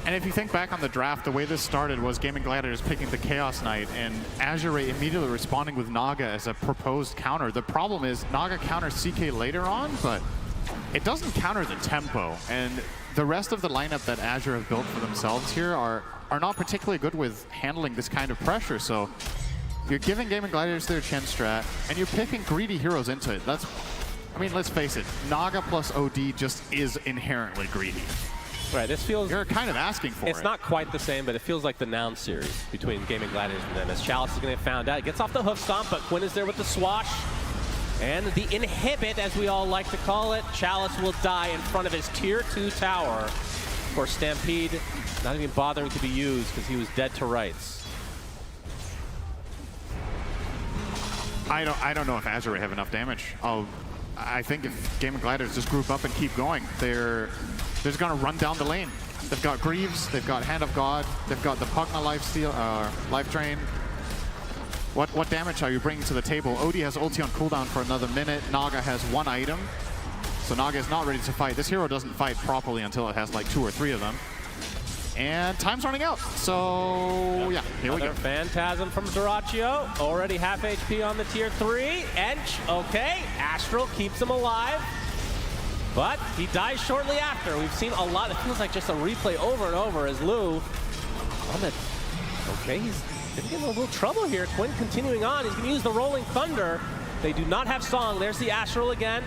Speaker 8: And if you think back on the draft, the way this started was Gaimin Gladiators picking the Chaos Knight and Azure Ray immediately responding with Naga as a proposed counter. The problem is Naga counters CK later on, but it doesn't counter the tempo. And the rest of the lineup that Azure have built for themselves here are not particularly good with handling this kind of pressure. So you're giving Gaimin Gladiators their Chen strat, and you're picking greedy heroes into it. I mean, let's face it, Naga plus OD just is inherently greedy.
Speaker 7: Right, this feels...
Speaker 8: You're kind of asking for it.
Speaker 7: It's not quite the same, but it feels like the Noun series between Gaimin Gladiators and them. As Chalice is going to get found out. He gets off the hoof stomp, but Quinn is there with the swash. And the inhibit, as we all like to call it. Chalice will die in front of his tier 2 tower. Of course, Stampede not even bothering to be used because he was dead to rights.
Speaker 8: I don't know if Azure have enough damage. I think if Gaimin Gladiators just group up and keep going, they're just gonna run down the lane. They've got Greaves, they've got Hand of God, they've got the Pugna Life Drain. What damage are you bringing to the table? Odie has ulti on cooldown for another minute. Naga has 1 item, so Naga is not ready to fight. This hero doesn't fight properly until it has like 2 or 3 of them. And time's running out, so yeah, here we go.
Speaker 7: Phantasm from Zoraccio, already half HP on the tier 3. Edge, okay, Astral keeps him alive, but he dies shortly after. We've seen a lot, it feels like just a replay over and over as Lou on the, okay, he's gonna get in a little trouble here. Quinn continuing on, he's gonna use the Rolling Thunder. They do not have Song, there's the Astral again.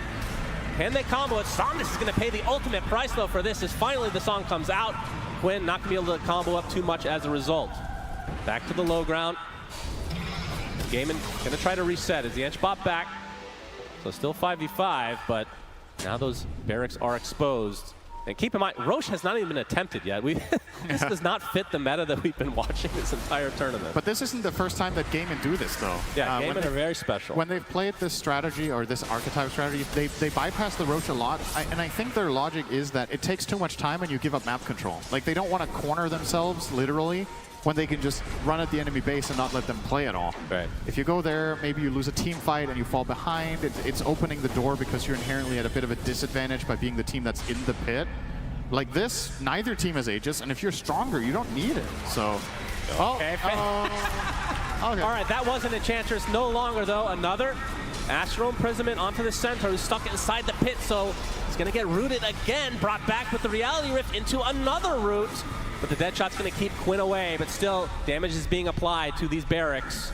Speaker 7: Can they combo it? Somnus is gonna pay the ultimate price though for this as finally the Song comes out. Quinn not gonna be able to combo up too much as a result. Back to the low ground. Gaimin gonna try to reset as the Ench bot back. So still 5v5, but now those barracks are exposed. And keep in mind, Roche has not even been attempted yet. This does not fit the meta that we've been watching this entire tournament.
Speaker 8: But this isn't the first time that Gaimin do this, though.
Speaker 7: Yeah, Gaimin are very special.
Speaker 8: When they've played this strategy or this archetype strategy, they bypass the Roche a lot. And I think their logic is that it takes too much time and you give up map control. Like, they don't want to corner themselves, literally, when they can just run at the enemy base and not let them play at all.
Speaker 7: Right.
Speaker 8: If you go there, maybe you lose a team fight and you fall behind. It's opening the door because you're inherently at a bit of a disadvantage by being the team that's in the pit. Like this, neither team has Aegis, and if you're stronger, you don't need it. So,
Speaker 7: okay.
Speaker 8: Okay.
Speaker 7: All right, that wasn't Enchantress no longer, though. Another Astral Imprisonment onto the center, who's stuck inside the pit, so he's going to get rooted again, brought back with the Reality Rift into another root. But the Deadshot's going to keep Quinn away, but still, damage is being applied to these barracks.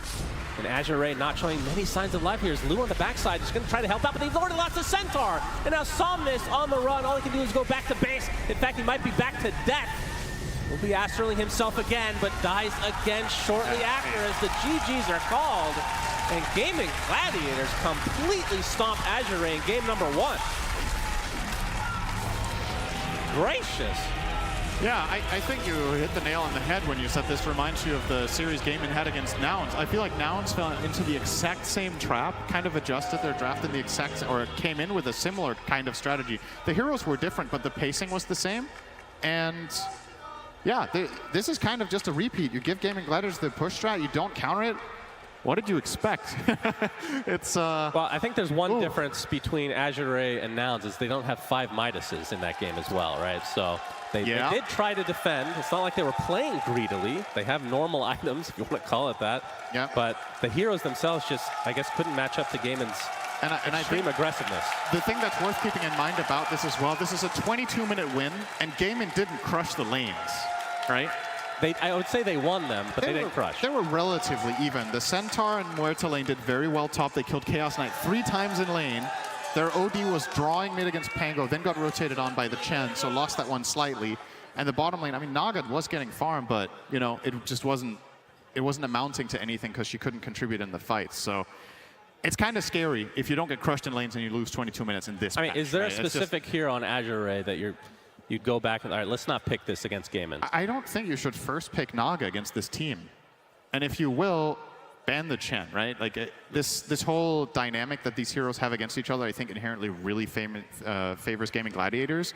Speaker 7: And Azure Ray not showing many signs of life here. Is Lou on the backside, just going to try to help out, but he's already lost the Centaur. And now Somnus on the run. All he can do is go back to base. In fact, he might be back to death. Will be Astraling himself again, but dies again shortly after as the GGs are called. And Gaimin Gladiators completely stomp Azure Ray in game number 1. Gracious.
Speaker 8: Yeah, I think you hit the nail on the head when you said this reminds you of the series Gaimin had against Nouns. I feel like Nouns fell into the exact same trap, kind of adjusted their draft in the exact, or came in with a similar kind of strategy. The heroes were different, but the pacing was the same. And yeah, this is kind of just a repeat. You give Gaimin Gladiators the push strat, you don't counter it. What did you expect? It's
Speaker 7: Well, I think there's one difference between Azure and Nouns is they don't have 5 Midases in that game as well, right? So they did try to defend. It's not like they were playing greedily. They have normal items, if you want to call it that.
Speaker 8: Yeah.
Speaker 7: But the heroes themselves just, I guess, couldn't match up to Gaimin's extreme aggressiveness.
Speaker 8: The thing that's worth keeping in mind about this as well, this is a 22-minute win, and Gaimin didn't crush the lanes, right?
Speaker 7: I would say they won them, but they didn't crush.
Speaker 8: They were relatively even. The Centaur and Muerta lane did very well top. They killed Chaos Knight 3 times in lane. Their OD was drawing mid against Pango, then got rotated on by the Chen, so lost that one slightly. And the bottom lane, I mean, Naga was getting farmed, but, you know, it just wasn't amounting to anything because she couldn't contribute in the fights. So it's kind of scary if you don't get crushed in lanes and you lose 22 minutes in this match.
Speaker 7: I mean, is there a specific hero on Azure that you'd go back and, all right, let's not pick this against Gaimin?
Speaker 8: I don't think you should first pick Naga against this team. And if you will, ban the Chen, right? Like this whole dynamic that these heroes have against each other, I think inherently really favors Gaimin Gladiators.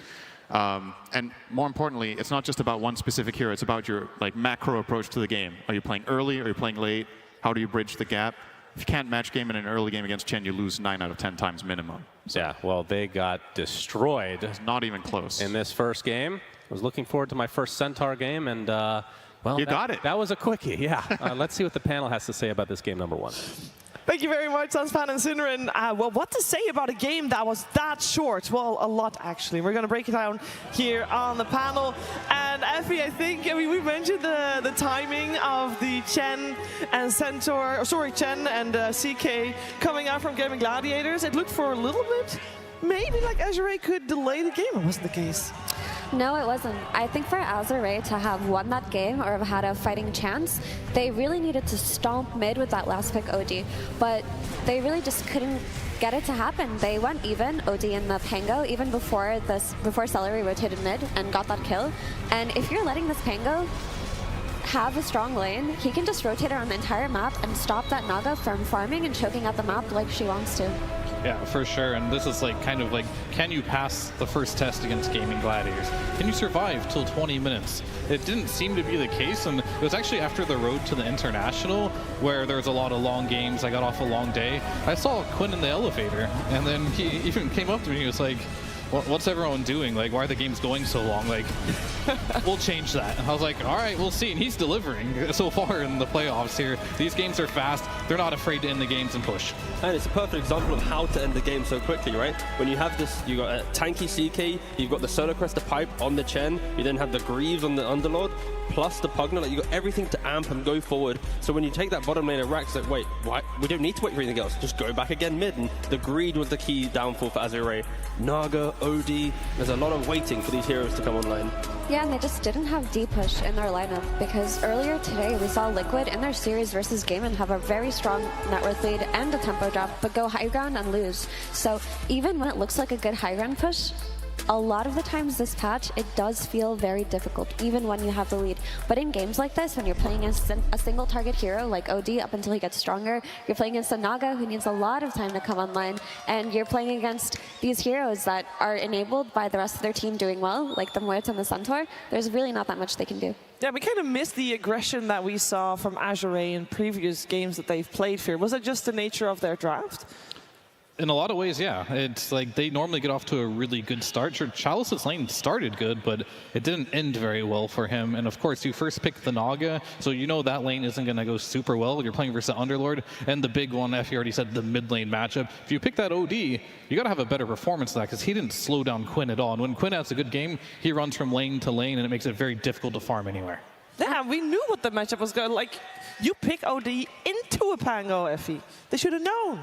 Speaker 8: And more importantly, it's not just about one specific hero, it's about your like macro approach to the game. Are you playing early? Are you playing late? How do you bridge the gap? If you can't match game in an early game against Chen, you lose 9 out of 10 times minimum. So
Speaker 7: yeah, well, they got destroyed.
Speaker 8: It's not even close.
Speaker 7: In this first game. I was looking forward to my first Centaur game, and well,
Speaker 8: you got it.
Speaker 7: That was a quickie, yeah. Let's see what the panel has to say about this game number 1.
Speaker 4: Thank you very much, Sunspan and Synderen. Well, what to say about a game that was that short? Well, a lot, actually. We're going to break it down here on the panel. And Effie, I think, I mean, we mentioned the timing of the Chen and Centaur, or sorry, Chen and CK coming out from Gaimin Gladiators. It looked for a little bit, maybe like Azure could delay the game. It wasn't the case.
Speaker 1: No, it wasn't. I think for Azure to have won that game or have had a fighting chance, they really needed to stomp mid with that last pick OD. But they really just couldn't get it to happen. They went even, OD in the Pango, even before Celery rotated mid and got that kill. And if you're letting this Pango have a strong lane, he can just rotate around the entire map and stop that Naga from farming and choking at the map like she wants to.
Speaker 2: Yeah, for sure. And this is like kind of like, can you pass the first test against Gaimin Gladiators? Can you survive till 20 minutes? It didn't seem to be the case, and it was actually after the road to the International where there was a lot of long games. I got off a long day. I saw Quinn in the elevator, and then he even came up to me. He was like, what's everyone doing? Like, why are the games going so long? Like, we'll change that. I was like, all right, we'll see. And he's delivering so far in the playoffs here. These games are fast. They're not afraid to end the games and push.
Speaker 3: And it's a perfect example of how to end the game so quickly, right? When you have this, you got a tanky CK, you've got the Solar Cresta pipe on the Chen, you then have the Greaves on the Underlord, plus the Pugna. Like, you got everything to amp and go forward. So when you take that bottom lane of Rax, like, wait, why? We don't need to wait for anything else. Just go back again mid. And the greed was the key downfall for Azure. Naga, OD, there's a lot of waiting for these heroes to come online.
Speaker 1: Yeah, and they just didn't have D-push in their lineup because earlier today we saw Liquid in their series versus Gaimin have a very strong net worth lead and a tempo drop, but go high ground and lose. So even when it looks like a good high ground push, a lot of the times this patch, it does feel very difficult, even when you have the lead. But in games like this, when you're playing against a single target hero like OD up until he gets stronger, you're playing against a Naga who needs a lot of time to come online, and you're playing against these heroes that are enabled by the rest of their team doing well, like the Muerta and the Centaur, there's really not that much they can do.
Speaker 4: Yeah, we kind of missed the aggression that we saw from Azure in previous games that they've played here. Was it just the nature of their draft?
Speaker 2: In a lot of ways, yeah. It's like they normally get off to a really good start. Sure, Chalice's lane started good, but it didn't end very well for him. And of course, you first pick the Naga, so you know that lane isn't going to go super well. You're playing versus the Underlord, and the big one, Effie already said, the mid lane matchup. If you pick that OD, you got to have a better performance than that, because he didn't slow down Quinn at all. And when Quinn has a good game, he runs from lane to lane, and it makes it very difficult to farm anywhere.
Speaker 4: Yeah, we knew what the matchup was going. Like, you pick OD into a Pango, Effie. They should have known.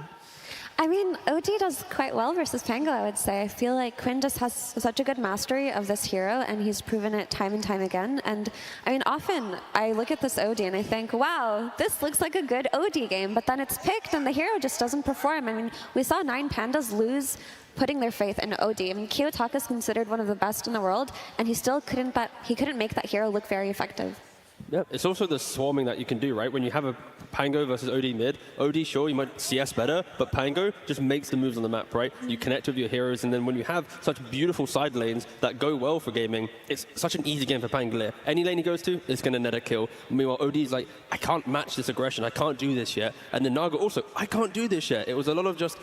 Speaker 1: I mean, OD does quite well versus Pango, I would say. I feel like Quinn just has such a good mastery of this hero, and he's proven it time and time again. And I mean, often I look at this OD and I think, wow, this looks like a good OD game, but then it's picked and the hero just doesn't perform. I mean, we saw 9 Pandas lose putting their faith in OD. I mean, Kiyotaka is considered one of the best in the world, and he still couldn't make that hero look very effective.
Speaker 3: Yeah, it's also the swarming that you can do, right? When you have a Pango versus OD mid, OD, sure, you might CS better, but Pango just makes the moves on the map, right? You connect with your heroes, and then when you have such beautiful side lanes that go well for gaming, it's such an easy game for Pangolier. Any lane he goes to, it's going to net a kill. Meanwhile, OD's like, I can't match this aggression, I can't do this yet. And then Naga also, I can't do this yet. It was a lot of just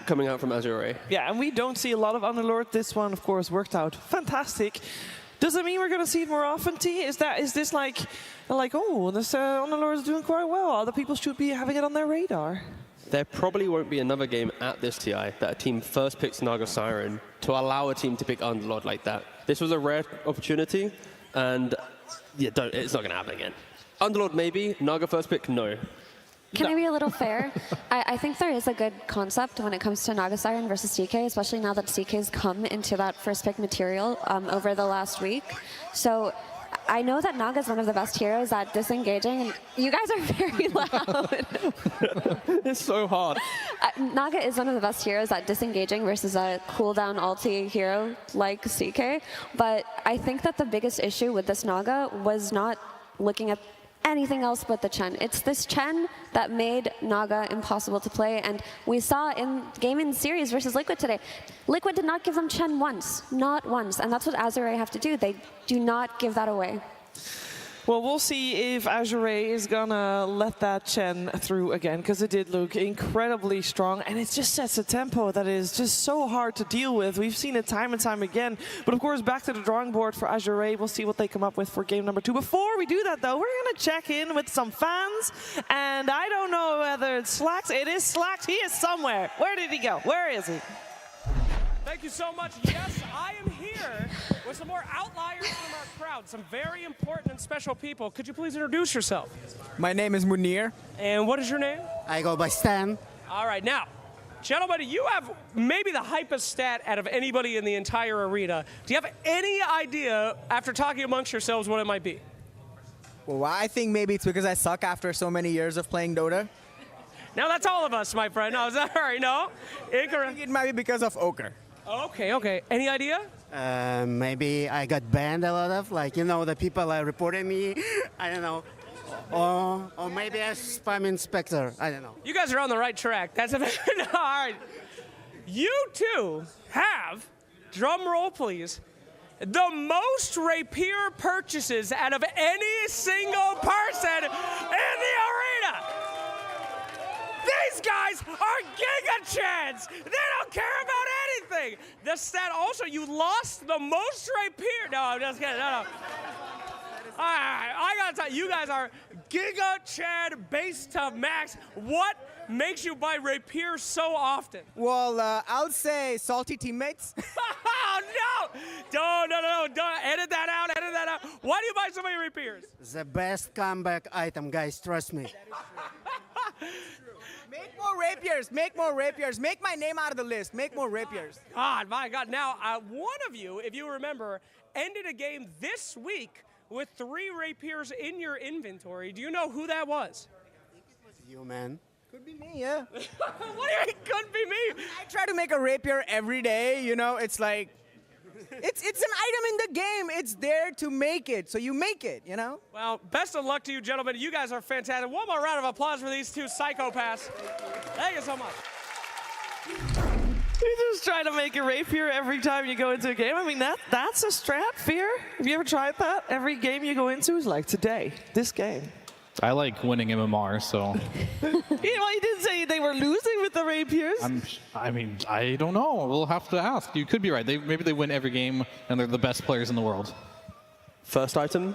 Speaker 3: coming out from Azure.
Speaker 4: Yeah, and we don't see a lot of Underlord. This one, of course, worked out fantastic. Does it mean we're going to see it more often, T? Is this like oh, this Underlord is doing quite well. Other people should be having it on their radar.
Speaker 3: There probably won't be another game at this TI that a team first picks Naga Siren to allow a team to pick Underlord like that. This was a rare opportunity, and yeah, it's not going to happen again. Underlord maybe, Naga first pick, no.
Speaker 1: Can I be a little fair? I think there is a good concept when it comes to Naga Siren versus CK, especially now that CK's come into that first pick material over the last week. So I know that Naga is one of the best heroes at disengaging, and you guys are very loud.
Speaker 3: It's so hard.
Speaker 1: Naga is one of the best heroes at disengaging versus a cooldown ulti hero like CK, but I think that the biggest issue with this Naga was not looking at anything else but the Chen. It's this Chen that made Naga impossible to play, and we saw in Gaimin series versus Liquid today, Liquid did not give them Chen once, not once, and that's what Azure have to do. They do not give that away.
Speaker 4: Well, we'll see if Azure is gonna let that Chen through again, because it did look incredibly strong, and it just sets a tempo that is just so hard to deal with. We've seen it time and time again. But of course, back to the drawing board for Azure. We'll see what they come up with for game number 2. Before we do that, though, we're gonna check in with some fans, and I don't know whether it's Slacks. It is Slacks. He is somewhere. Where did he go? Where is he?
Speaker 9: Thank you so much. Yes, I am here with some more outliers from our crowd, some very important and special people. Could you please introduce yourself?
Speaker 10: My name is Munir.
Speaker 9: And what is your name?
Speaker 10: I go by Stan.
Speaker 9: All right, now, gentlemen, you have maybe the hypest stat out of anybody in the entire arena. Do you have any idea, after talking amongst yourselves, what it might be?
Speaker 10: Well, I think maybe it's because I suck after so many years of playing Dota.
Speaker 9: Now, that's all of us, my friend. No, is that all right? No? Incorrect.
Speaker 10: I think it might be because of Ochre.
Speaker 9: Okay, okay. Any idea?
Speaker 11: Maybe I got banned a lot of, like, you know, the people reported me. I don't know. Or maybe a spam inspector. I don't know.
Speaker 9: You guys are on the right track. That's a no, all right. You two have, drum roll please, the most rapier purchases out of any single person in the arena. These guys are giga-chads. They don't care about anything. The stat also, you lost the most rapier. No, I'm just kidding. No. All right, I gotta tell you, you guys are giga-chad base to max. What makes you buy rapier so often?
Speaker 10: Well, I'll say salty teammates.
Speaker 9: Oh, no. Don't edit that out. Why do you buy so many rapiers?
Speaker 11: The best comeback item, guys. Trust me.
Speaker 10: Make more rapiers. Make more rapiers. Make my name out of the list. Make more rapiers.
Speaker 9: God, my God. Now, one of you, if you remember, ended a game this week with 3 rapiers in your inventory. Do you know who that was?
Speaker 11: I think it was you, man.
Speaker 10: Could be me, yeah.
Speaker 9: What do you mean, could be me?
Speaker 10: I try to make a rapier every day, you know, it's like, it's an item in the game. It's there to make it, so you make it, you know?
Speaker 9: Well, best of luck to you, gentlemen. You guys are fantastic. One more round of applause for these 2 psychopaths. Thank you so much.
Speaker 4: You just try to make a rapier every time you go into a game. I mean, that's a strat, Fear. Have you ever tried that? Every game you go into is like, today, this game.
Speaker 2: I like winning MMR, so.
Speaker 4: Well, you didn't say they were losing with the rapiers.
Speaker 2: I mean, I don't know. We'll have to ask. You could be right. Maybe they win every game, and they're the best players in the world.
Speaker 3: First item,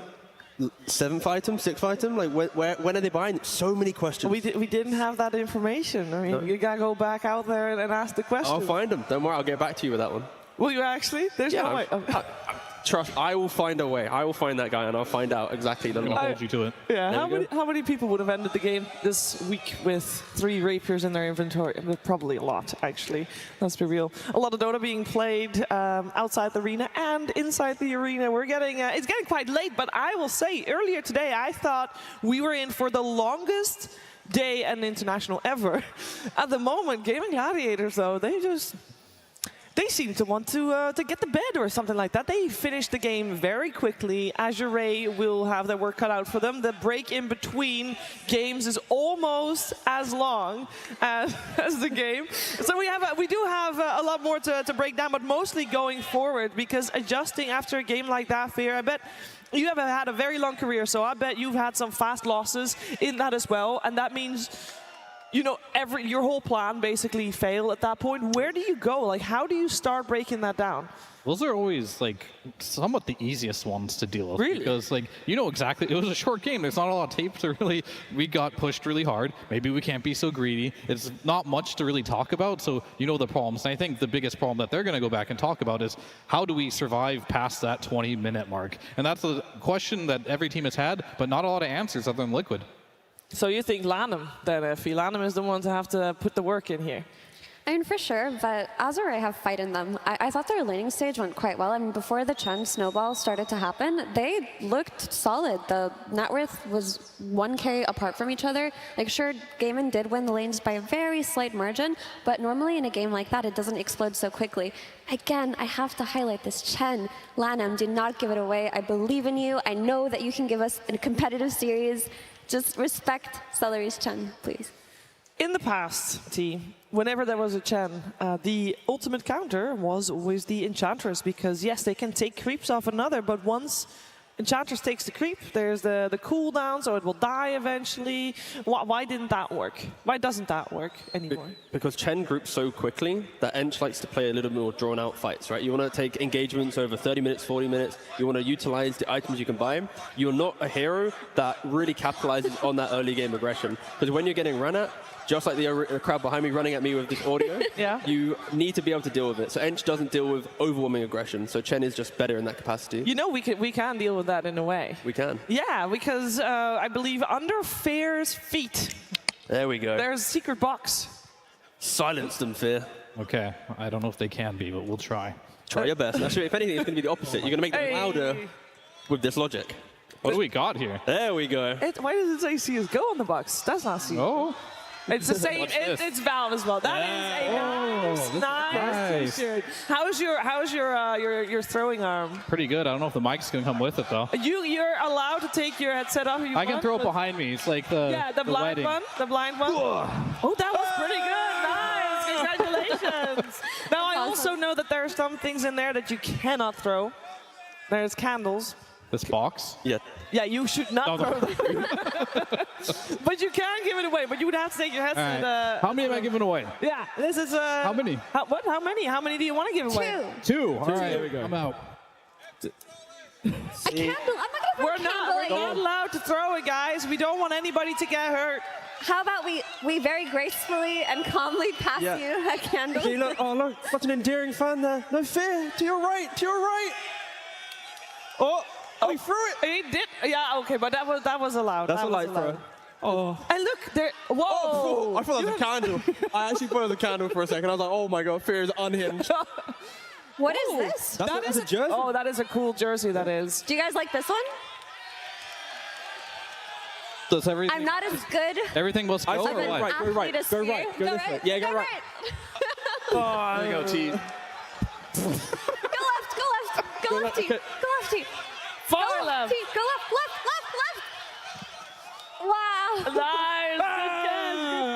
Speaker 3: 7th item, 6th item? Like, when are they buying? So many questions.
Speaker 4: We didn't have that information. I mean, no. You gotta go back out there and ask the question.
Speaker 3: I'll find them. Don't worry, I'll get back to you with that one.
Speaker 4: Will you actually? There's no way.
Speaker 3: Trust, I will find a way. I will find that guy, and I'll find out exactly the
Speaker 2: I'm gonna hold you to it.
Speaker 4: Yeah,
Speaker 3: There we
Speaker 4: how many people would have ended the game this week with 3 rapiers in their inventory? Probably a lot, actually. Let's be real. A lot of Dota being played outside the arena and inside the arena. We're getting it's getting quite late, but I will say earlier today I thought we were in for the longest day and international ever. At the moment, Gaming Gladiators though, they seem to want to get the bed or something like that. They finished the game very quickly. Azure will have their work cut out for them. The break in between games is almost as long as the game. So we do have a lot more to break down, but mostly going forward, because adjusting after a game like that, Fear, I bet you have had a very long career, so I bet you've had some fast losses in that as well, and that means, you know, your whole plan basically failed at that point. Where do you go? Like, how do you start breaking that down?
Speaker 2: Those are always, like, somewhat the easiest ones to deal with.
Speaker 4: Really?
Speaker 2: Because, like, you know exactly, it was a short game. There's not a lot of tape to really, we got pushed really hard. Maybe we can't be so greedy. It's not much to really talk about, so you know the problems. And I think the biggest problem that they're going to go back and talk about is how do we survive past that 20-minute mark? And that's a question that every team has had, but not a lot of answers other than Liquid.
Speaker 4: So you think Lanham, then, Effie? Lanham is the one to have to put the work in here.
Speaker 1: I mean, for sure, but Azure have fight in them. I thought their laning stage went quite well. I mean, before the Chen snowball started to happen, they looked solid. The net worth was 1K apart from each other. Like, sure, Gaimin did win the lanes by a very slight margin, but normally in a game like that, it doesn't explode so quickly. Again, I have to highlight this. Chen, Lanham, do not give it away. I believe in you. I know that you can give us a competitive series. Just respect Celery's Chen, please.
Speaker 4: In the past, T, whenever there was a Chen, the ultimate counter was always the Enchantress, because yes, they can take creeps off another, but once Enchantress takes the creep, there's the cooldown, so it will die eventually. Why didn't that work? Why doesn't that work anymore?
Speaker 3: Because Chen groups so quickly that Ench likes to play a little more drawn-out fights, right? You want to take engagements over 30 minutes, 40 minutes. You want to utilize the items you can buy. You're not a hero that really capitalizes on that early game aggression. Because when you're getting run at, just like the crowd behind me running at me with this audio,
Speaker 4: yeah,
Speaker 3: you need to be able to deal with it. So Ench doesn't deal with overwhelming aggression, so Chen is just better in that capacity.
Speaker 4: You know, we can deal with that in a way.
Speaker 3: We can.
Speaker 4: Yeah, because I believe under Fear's feet,
Speaker 3: there we go,
Speaker 4: there's a secret box.
Speaker 3: Silence them, Fear.
Speaker 2: Okay, I don't know if they can be, but we'll try.
Speaker 3: Try your best. Actually, if anything, it's going to be the opposite. You're going to make them louder with this logic.
Speaker 2: What do we got here?
Speaker 3: There we go.
Speaker 4: Why does it say CSGO on the box? That's not CSGO.
Speaker 2: Oh.
Speaker 4: It's the same. It's Valve as well. That is a nice T-shirt. How's your throwing arm?
Speaker 2: Pretty good. I don't know if the mic's gonna come with it though.
Speaker 4: You're allowed to take your headset off.
Speaker 2: I can throw it behind me. It's like the
Speaker 4: blind
Speaker 2: wedding.
Speaker 4: one. The blind one. Oh, that was pretty good. Nice. Congratulations. Now I also know that there are some things in there that you cannot throw. There's candles.
Speaker 2: This box?
Speaker 3: Yeah.
Speaker 4: Yeah, you should not throw them. But you can give it away, but you would have to take your headset.
Speaker 2: Right. How many am I giving away?
Speaker 4: Yeah, this is
Speaker 2: How many?
Speaker 4: What? How many? How many do you want to give away?
Speaker 2: Two. All right, there we go. I'm out.
Speaker 1: A candle. I'm not gonna throw
Speaker 4: We're
Speaker 1: a candle.
Speaker 4: not allowed to throw it, guys. We don't want anybody to get hurt.
Speaker 1: How about we very gracefully and calmly pass you a candle?
Speaker 3: See, look, look, such an endearing fan there. No fear. To your right. To your right. Oh, he threw it.
Speaker 4: He did. Yeah, okay, but that was allowed.
Speaker 3: That's
Speaker 4: that
Speaker 3: a light throw.
Speaker 4: Oh. And look, there. Whoa.
Speaker 3: Oh, I thought that was a candle. I actually thought it was a candle for a second. I was like, oh my god, Fear is unhinged.
Speaker 1: What is this?
Speaker 3: That's a jersey.
Speaker 4: Oh, that is a cool jersey, that is.
Speaker 1: Do you guys like this one?
Speaker 2: Does everything?
Speaker 1: I'm not as good.
Speaker 2: Everything must go.
Speaker 1: Of an
Speaker 3: right, go right,
Speaker 1: athlete as
Speaker 3: go
Speaker 1: you.
Speaker 3: right, go this way. Yeah, go right.
Speaker 2: There you go, T.
Speaker 1: Go left, go left, T.
Speaker 3: okay.
Speaker 1: Go left, T.
Speaker 4: Far left.
Speaker 1: T. Go left. Wow.
Speaker 4: Nice.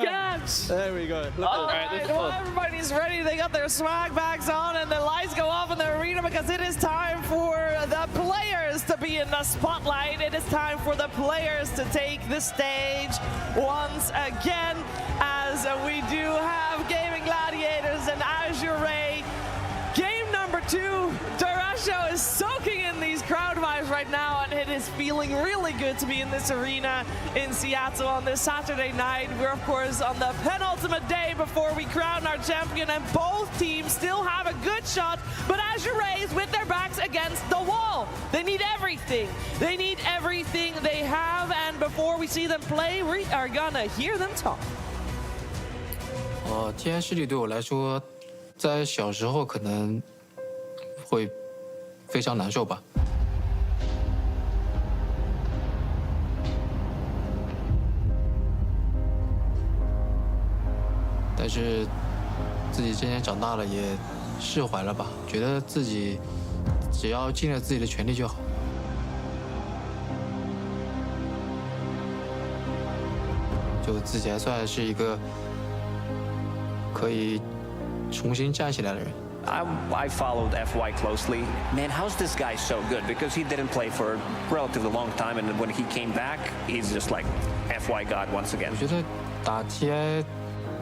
Speaker 4: Good catch.
Speaker 3: There we go.
Speaker 4: All
Speaker 2: right, this
Speaker 4: right,
Speaker 2: is
Speaker 4: well,
Speaker 2: fun.
Speaker 4: everybody's ready. They got their swag bags on, and the lights go off in the arena because it is time for the players to be in the spotlight. It is time for the players to take the stage once again, as we do have Gaming Gladiators and Azure. Game number 2, Darash Show is soaking in these crowd vibes right now, and it is feeling really good to be in this arena in Seattle on this Saturday night. We're, of course, on the penultimate day before we crown our champion, and both teams still have a good shot, but Azure is with their backs against the wall. They need everything. They need everything they have, and before we see them play, we are gonna hear them talk.
Speaker 12: TI 势力对我来说，在小时候可能会非常难受吧。但是自己渐渐长大了，也释怀了吧，觉得自己只要尽了自己的全力就好。就自己还算是一个可以重新站起来的人。
Speaker 13: I followed FY closely. Man, how's this guy so good? Because he didn't play for a relatively long time, and when he came back, he's just like FY God once again.
Speaker 12: 我觉得打 TI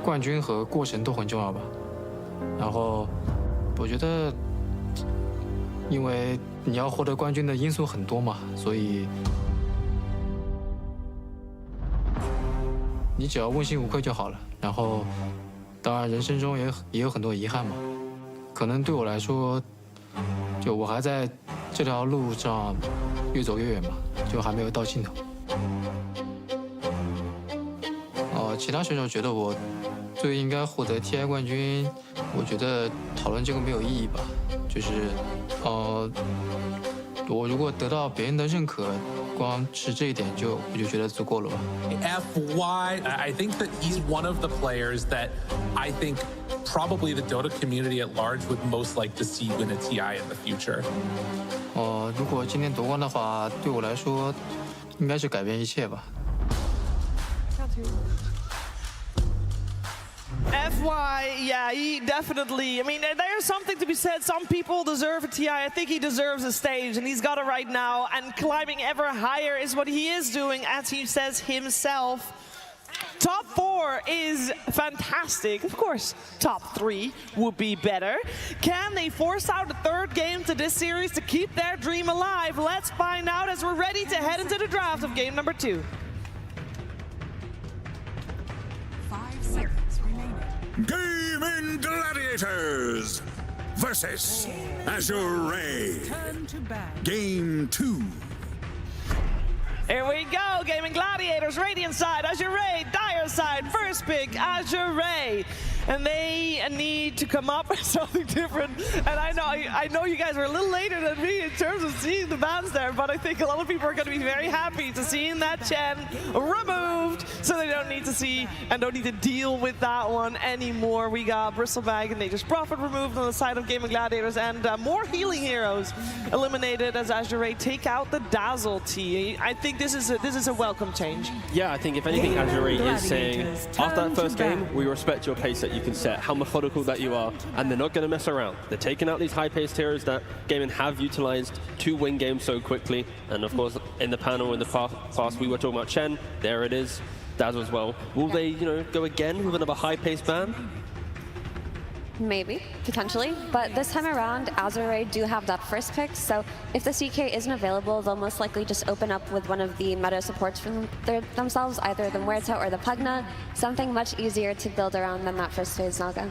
Speaker 12: 冠军和过程都很重要吧。然后我觉得，因为你要获得冠军的因素很多嘛，所以你只要问心无愧就好了。然后，当然人生中也有很多遗憾嘛。 可能对我来说，就我还在这条路上越走越远嘛，就还没有到尽头。其他选手觉得我最应该获得 TI 冠军，我觉得讨论这个没有意义吧。就是，我如果得到别人的认可，光是这一点我就觉得足够了吧。
Speaker 14: FY, I think that he's one of the players that I think probably the Dota community at large would most like to see win a TI in the future.
Speaker 12: 如果今天夺冠的话，对我来说应该是改变一切吧。
Speaker 4: FY, yeah, he definitely, I mean, there's something to be said. Some people deserve a TI. I think he deserves a stage, and he's got it right now. And climbing ever higher is what he is doing, as he says himself. Top 4 is fantastic. Of course, top 3 would be better. Can they force out a third game to this series to keep their dream alive? Let's find out as we're ready to head into the draft of game number 2.
Speaker 15: 5 seconds remaining. Gaimin Gladiators versus Azure. Game 2.
Speaker 4: Here we go, Gaimin Gladiators, Radiant side, Azure, Dire side, first pick, Azure. And they need to come up with something different. And I know you guys were a little later than me in terms of seeing the bans there, but I think a lot of people are going to be very happy to seeing that Chen removed, so they don't need to see and don't need to deal with that one anymore. We got Bristleback and Nature's Prophet removed on the side of Gaimin Gladiators, and more healing heroes eliminated as Azure take out the Dazzle T. I think this is a welcome change.
Speaker 3: Yeah, I think if anything, Azure is saying, after that first game, we respect your pace that you can set, how methodical that you are, and they're not going to mess around. They're taking out these high-paced heroes that Gaimin have utilized to win games so quickly. And of course, in the panel in the past, we were talking about Chen. There it is, Dazzle as well. Will they, go again with another high-paced ban?
Speaker 1: Maybe, potentially, but this time around, Azure do have that first pick, so if the CK isn't available, they'll most likely just open up with one of the meta supports from themselves, either the Muerta or the Pugna, something much easier to build around than that first phase Naga.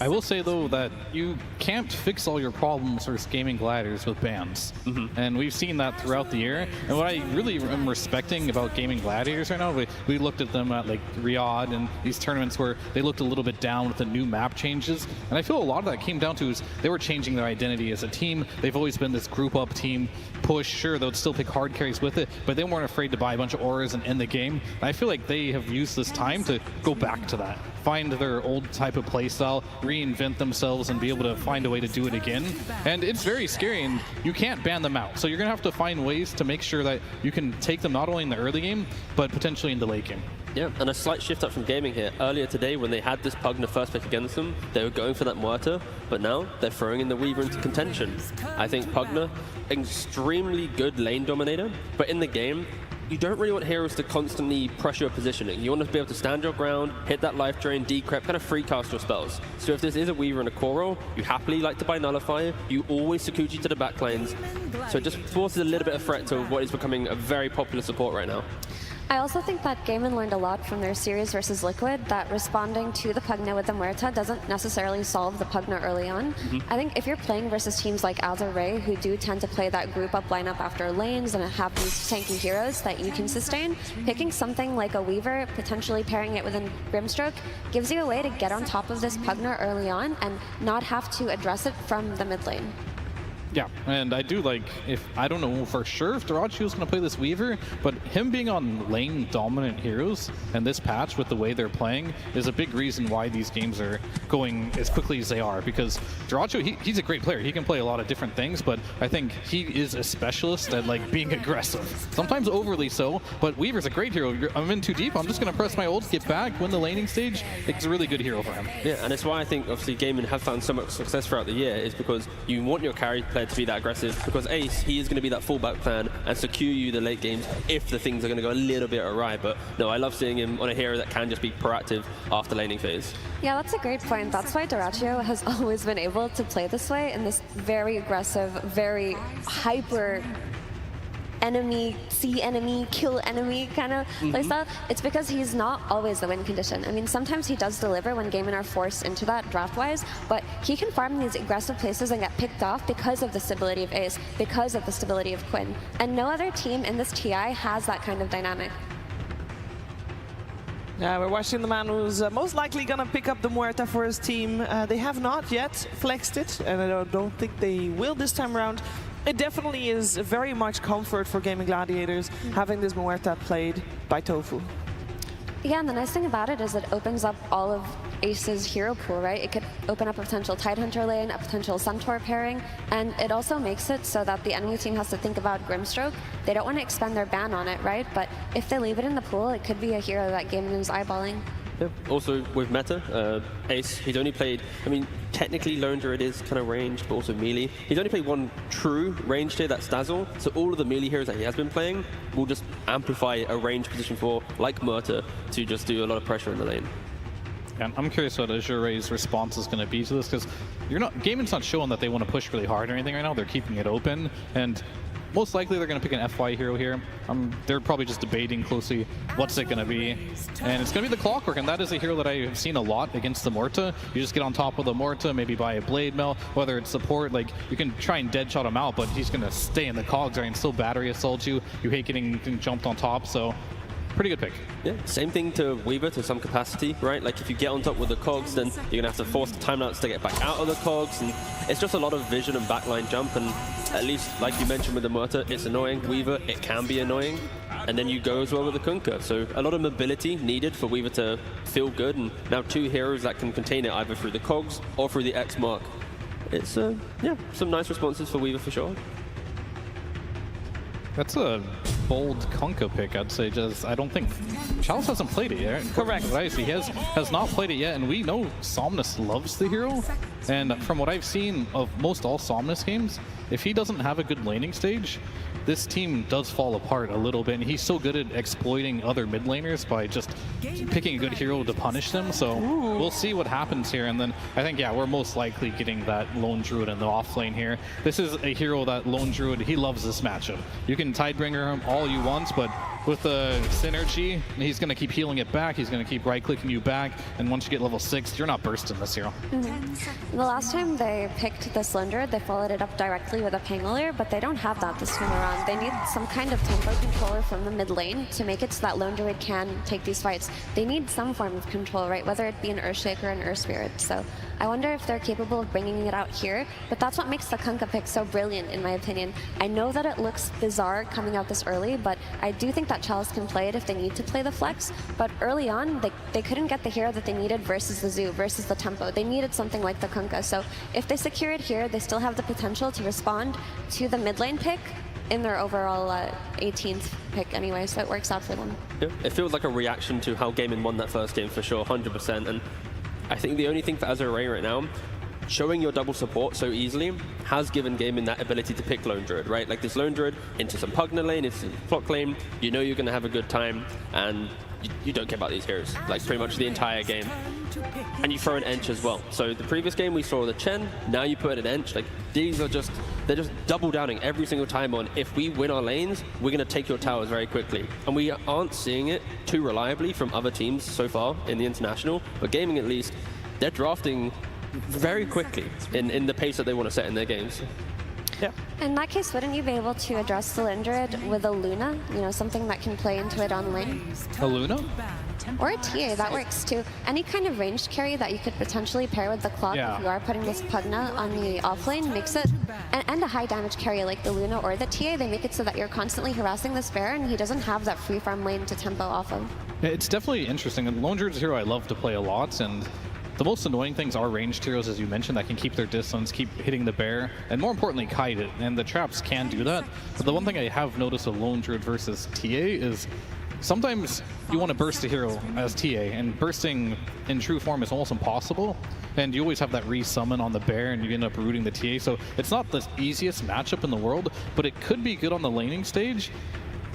Speaker 2: I will say, though, that you can't fix all your problems versus Gaimin Gladiators with bans. And we've seen that throughout the year. And what I really am respecting about Gaimin Gladiators right now, we looked at them at like Riyadh and these tournaments where they looked a little bit down with the new map changes. And I feel a lot of that came down to is they were changing their identity as a team. They've always been this group up team push. Sure, they'll still pick hard carries with it, but they weren't afraid to buy a bunch of auras and end the game. And I feel like they have used this time to go back to that. Find their old type of playstyle, reinvent themselves, and be able to find a way to do it again. And it's very scary, and you can't ban them out. So you're going to have to find ways to make sure that you can take them not only in the early game, but potentially in the late game.
Speaker 3: Yeah, and a slight shift up from Gaimin here. Earlier today, when they had this Pugna first pick against them, they were going for that Muerta, but now they're throwing in the Weaver into contention. I think Pugna, extremely good lane dominator, but in the game, you don't really want heroes to constantly pressure your positioning. You want to be able to stand your ground, hit that life drain, decrypt, kind of free cast your spells. So if this is a Weaver and a core roll, you happily like to buy Nullifier, you always Sakuchi to the back lanes. So it just forces a little bit of threat to what is becoming a very popular support right now.
Speaker 1: I also think that Gaimin learned a lot from their series versus Liquid, that responding to the Pugna with the Muerta doesn't necessarily solve the Pugna early on. I think if you're playing versus teams like Azure, who do tend to play that group up lineup after lanes and have these tanky heroes that you can sustain, picking something like a Weaver, potentially pairing it with a Grimstroke, gives you a way to get on top of this Pugna early on and not have to address it from the mid lane.
Speaker 2: Yeah, and I do like, I don't know for sure if Dyrachyo is going to play this Weaver, but him being on lane dominant heroes and this patch with the way they're playing is a big reason why these games are going as quickly as they are, because Dyrachyo, he's a great player. He can play a lot of different things, but I think he is a specialist at like being aggressive. Sometimes overly so, but Weaver's a great hero. I'm in too deep, I'm just going to press my ult, get back, win the laning stage. It's a really good hero for him.
Speaker 3: Yeah, and it's why I think obviously Gaimin have found so much success throughout the year, is because you want your carry player to be that aggressive, because Ace, he is going to be that fallback plan and secure you the late games if the things are going to go a little bit awry. But no, I love seeing him on a hero that can just be proactive after laning phase.
Speaker 1: Yeah, that's a great point. That's why Dyrachyo has always been able to play this way, in this very aggressive, very hyper enemy, see enemy, kill enemy kind of playstyle. It's because he's not always the win condition. I mean, sometimes he does deliver when Gaimin are forced into that draft-wise, but he can farm these aggressive places and get picked off because of the stability of Ace, because of the stability of Quinn. And no other team in this TI has that kind of dynamic.
Speaker 4: Yeah, we're watching the man who's most likely going to pick up the Muerta for his team. They have not yet flexed it, and I don't think they will this time around. It definitely is very much comfort for Gaimin Gladiators having this Muerta played by Tofu.
Speaker 1: Yeah, and the nice thing about it is it opens up all of Ace's hero pool, right? It could open up a potential Tidehunter lane, a potential Centaur pairing, and it also makes it so that the enemy team has to think about Grimstroke. They don't want to expend their ban on it, right? But if they leave it in the pool, it could be a hero that Gaimin is eyeballing.
Speaker 3: Yeah. Also with meta, Ace, he's only played, I mean, technically Lone Druid is kind of ranged, but also melee. He's only played one true ranged here, that's Dazzle. So all of the melee heroes that he has been playing will just amplify a range position for, like Murta, to just do a lot of pressure in the lane.
Speaker 2: And I'm curious what Azure's response is going to be to this, because Gaimin's not showing that they want to push really hard or anything right now. They're keeping it open, and most likely they're going to pick an FY hero here. They're probably just debating closely what's it going to be. And it's going to be the Clockwork, and that is a hero that I have seen a lot against the Muerta. You just get on top of the Muerta, maybe buy a Blade Mail, whether it's support, like you can try and deadshot him out, but he's going to stay in the cogs, right, and still battery assault you. You hate getting jumped on top, so pretty good pick.
Speaker 3: Yeah, same thing to Weaver to some capacity, right? Like if you get on top with the cogs, then you're gonna have to force the timeouts to get back out of the cogs, and it's just a lot of vision and backline jump, and at least, like you mentioned with the Muerta, it's annoying. Weaver, it can be annoying. And then you go as well with the Kunkka. So a lot of mobility needed for Weaver to feel good, and now two heroes that can contain it either through the cogs or through the X mark. It's, yeah, some nice responses for Weaver for sure.
Speaker 2: That's a bold Kunkka pick, I'd say. Just I don't think Chalice hasn't played it yet.
Speaker 4: Correct.
Speaker 2: What I see, he has not played it yet, and we know Somnus loves the hero. And from what I've seen of most all Somnus games, if he doesn't have a good laning stage, this team does fall apart a little bit, and he's so good at exploiting other mid laners by just picking a good hero to punish them. So we'll see what happens here, and then I think, yeah, we're most likely getting that Lone Druid in the off lane here. This is a hero that Lone Druid, he loves this matchup. You can Tidebringer him all you want, but with the synergy, he's going to keep healing it back, he's going to keep right-clicking you back, and once you get level 6, you're not bursting this hero.
Speaker 1: The last time they picked this Lone Druid, they followed it up directly with a Pangolier, but they don't have that this time around. They need some kind of tempo controller from the mid lane to make it so that Lone Druid can take these fights. They need some form of control, right? Whether it be an Earthshake or an Earth Spirit. So I wonder if they're capable of bringing it out here, but that's what makes the Kunkka pick so brilliant, in my opinion. I know that it looks bizarre coming out this early, but I do think that Chalice can play it if they need to play the flex. But early on, they couldn't get the hero that they needed versus the Zoo, versus the tempo. They needed something like the Kunkka. So if they secure it here, they still have the potential to respond to the mid lane pick in their overall 18th pick anyway, so it works out for them.
Speaker 3: Yeah, it feels like a reaction to how Gaimin won that first game for sure, 100%. And I think the only thing for Azure right now, showing your double support so easily has given Gaimin that ability to pick Lone Druid, right? Like this Lone Druid into some Pugna lane, into some Flock lane, you know you're going to have a good time, and you don't care about these heroes, like pretty much the entire game. And you throw an Ench as well. So the previous game we saw the Chen, now you put an Ench. Like these are just, they're just double downing every single time on, if we win our lanes, we're going to take your towers very quickly. And we aren't seeing it too reliably from other teams so far in the international, but Gaimin at least, they're drafting very quickly in the pace that they want to set in their games.
Speaker 4: Yeah.
Speaker 1: In that case, wouldn't you be able to address the Lindred with a Luna? You know, something that can play into it on lane?
Speaker 2: A Luna?
Speaker 1: Or a TA, that works too. Any kind of ranged carry that you could potentially pair with the clock if you are putting this Pugna on the offlane makes it, and a high damage carry like the Luna or the TA, they make it so that you're constantly harassing this bear and he doesn't have that free farm lane to tempo off of.
Speaker 2: Yeah, it's definitely interesting. And Lone Druid's a hero I love to play a lot, and the most annoying things are ranged heroes, as you mentioned, that can keep their distance, keep hitting the bear, and more importantly, kite it. And the traps can do that. But the one thing I have noticed with Lone Druid versus TA is sometimes you want to burst a hero as TA, and bursting in true form is almost impossible. And you always have that resummon on the bear, and you end up rooting the TA. So it's not the easiest matchup in the world, but it could be good on the laning stage.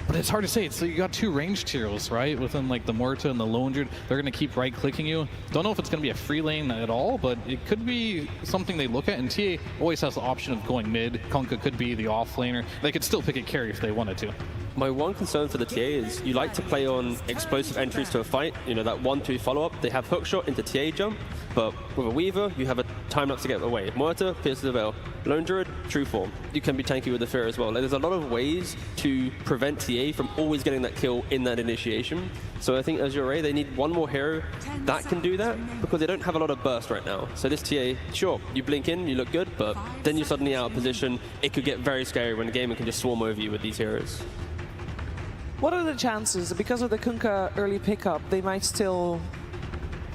Speaker 2: But it's hard to say. So you got two ranged heroes, right? Within like the Muerta and the Lone Druid, they're going to keep right-clicking you. Don't know if it's going to be a free lane at all, but it could be something they look at. And TA always has the option of going mid. Kunkka could be the off laner. They could still pick a carry if they wanted to.
Speaker 3: My one concern for the TA is you like to play on explosive entries to a fight. You know, that 1-2 follow-up. They have hookshot into TA jump, but with a Weaver, you have a time lapse to get away. Muerta, Pierce the Veil. Lone Druid, true form. You can be tanky with the Fear as well. Like, there's a lot of ways to prevent TA from always getting that kill in that initiation. So I think Azure, they need one more hero that can do that, because they don't have a lot of burst right now. So this TA, sure, you blink in, you look good, but then you're suddenly out of position. It could get very scary when the Gaimin can just swarm over you with these heroes.
Speaker 4: What are the chances, because of the Kunkka early pickup, they might still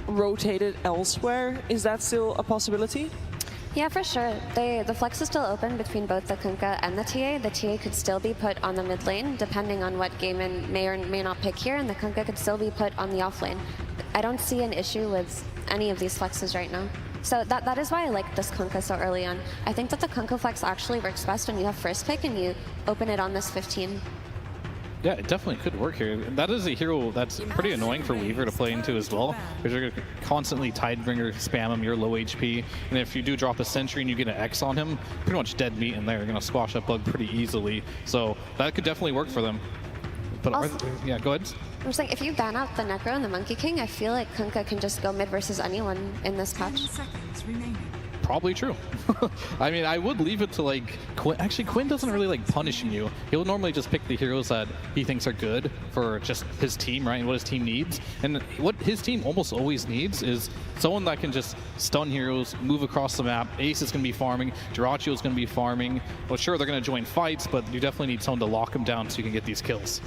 Speaker 4: rotate it elsewhere? Is that still a possibility?
Speaker 1: Yeah, for sure. The flex is still open between both the Kunkka and the TA. The TA could still be put on the mid lane, depending on what Gaimin may or may not pick here, and the Kunkka could still be put on the off lane. I don't see an issue with any of these flexes right now. So that is why I like this Kunkka so early on. I think that the Kunkka flex actually works best when you have first pick and you open it on this 15.
Speaker 2: Yeah, it definitely could work here. That is a hero that's pretty annoying for Weaver to play into as well, because you're going to constantly Tidebringer spam him, you're low HP, and if you do drop a Sentry and you get an X on him, pretty much dead meat in there. You're going to squash that bug pretty easily. So that could definitely work for them. But yeah, go ahead.
Speaker 1: I'm just saying, if you ban out the Necro and the Monkey King, I feel like Kunkka can just go mid versus anyone in this patch.
Speaker 2: Probably true. I mean, I would leave it to like Quinn. Actually, Quinn doesn't really like punishing you. He'll normally just pick the heroes that he thinks are good for just his team, right? And what his team needs. And what his team almost always needs is someone that can just stun heroes, move across the map. Ace is going to be farming. Jirachi is going to be farming. Well, sure, they're going to join fights, but you definitely need someone to lock them down so you can get these kills.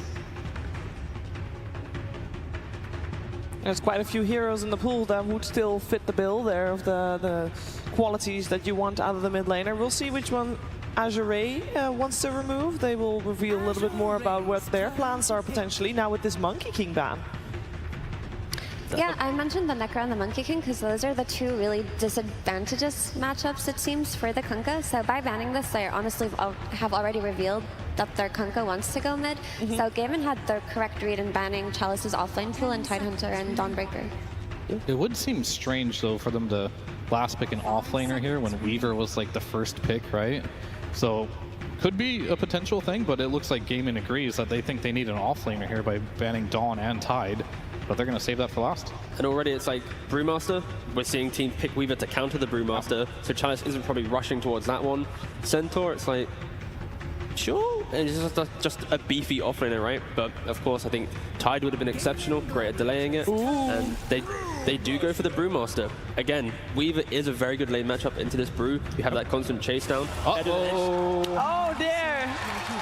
Speaker 4: There's quite a few heroes in the pool that would still fit the bill there of the qualities that you want out of the mid laner. We'll see which one Azure wants to remove. They will reveal a little bit more about what their plans are potentially now with this Monkey King ban.
Speaker 1: Yeah, I mentioned the Necro and the Monkey King because those are the two really disadvantageous matchups, it seems, for the Kunkka. So by banning this, they honestly have already revealed that their Kunkka wants to go mid. So Gaimin had the correct read in banning Chalice's offlane pool and Tidehunter and Dawnbreaker.
Speaker 2: It would seem strange, though, for them to last pick an offlaner here when Weaver was like the first pick, right? So could be a potential thing, but it looks like Gaimin agrees that they think they need an offlaner here by banning Dawn and Tide. But they're going to save that for last.
Speaker 3: And already it's like Brewmaster. We're seeing teams pick Weaver to counter the Brewmaster, so Chalice isn't probably rushing towards that one. Centaur, it's like, sure, and it's just a beefy offlaner, right? But of course, I think Tide would have been exceptional, great at delaying it. And they do go for the Brewmaster. Again, Weaver is a very good lane matchup into this Brew. You have that constant chase down.
Speaker 4: Oh dear!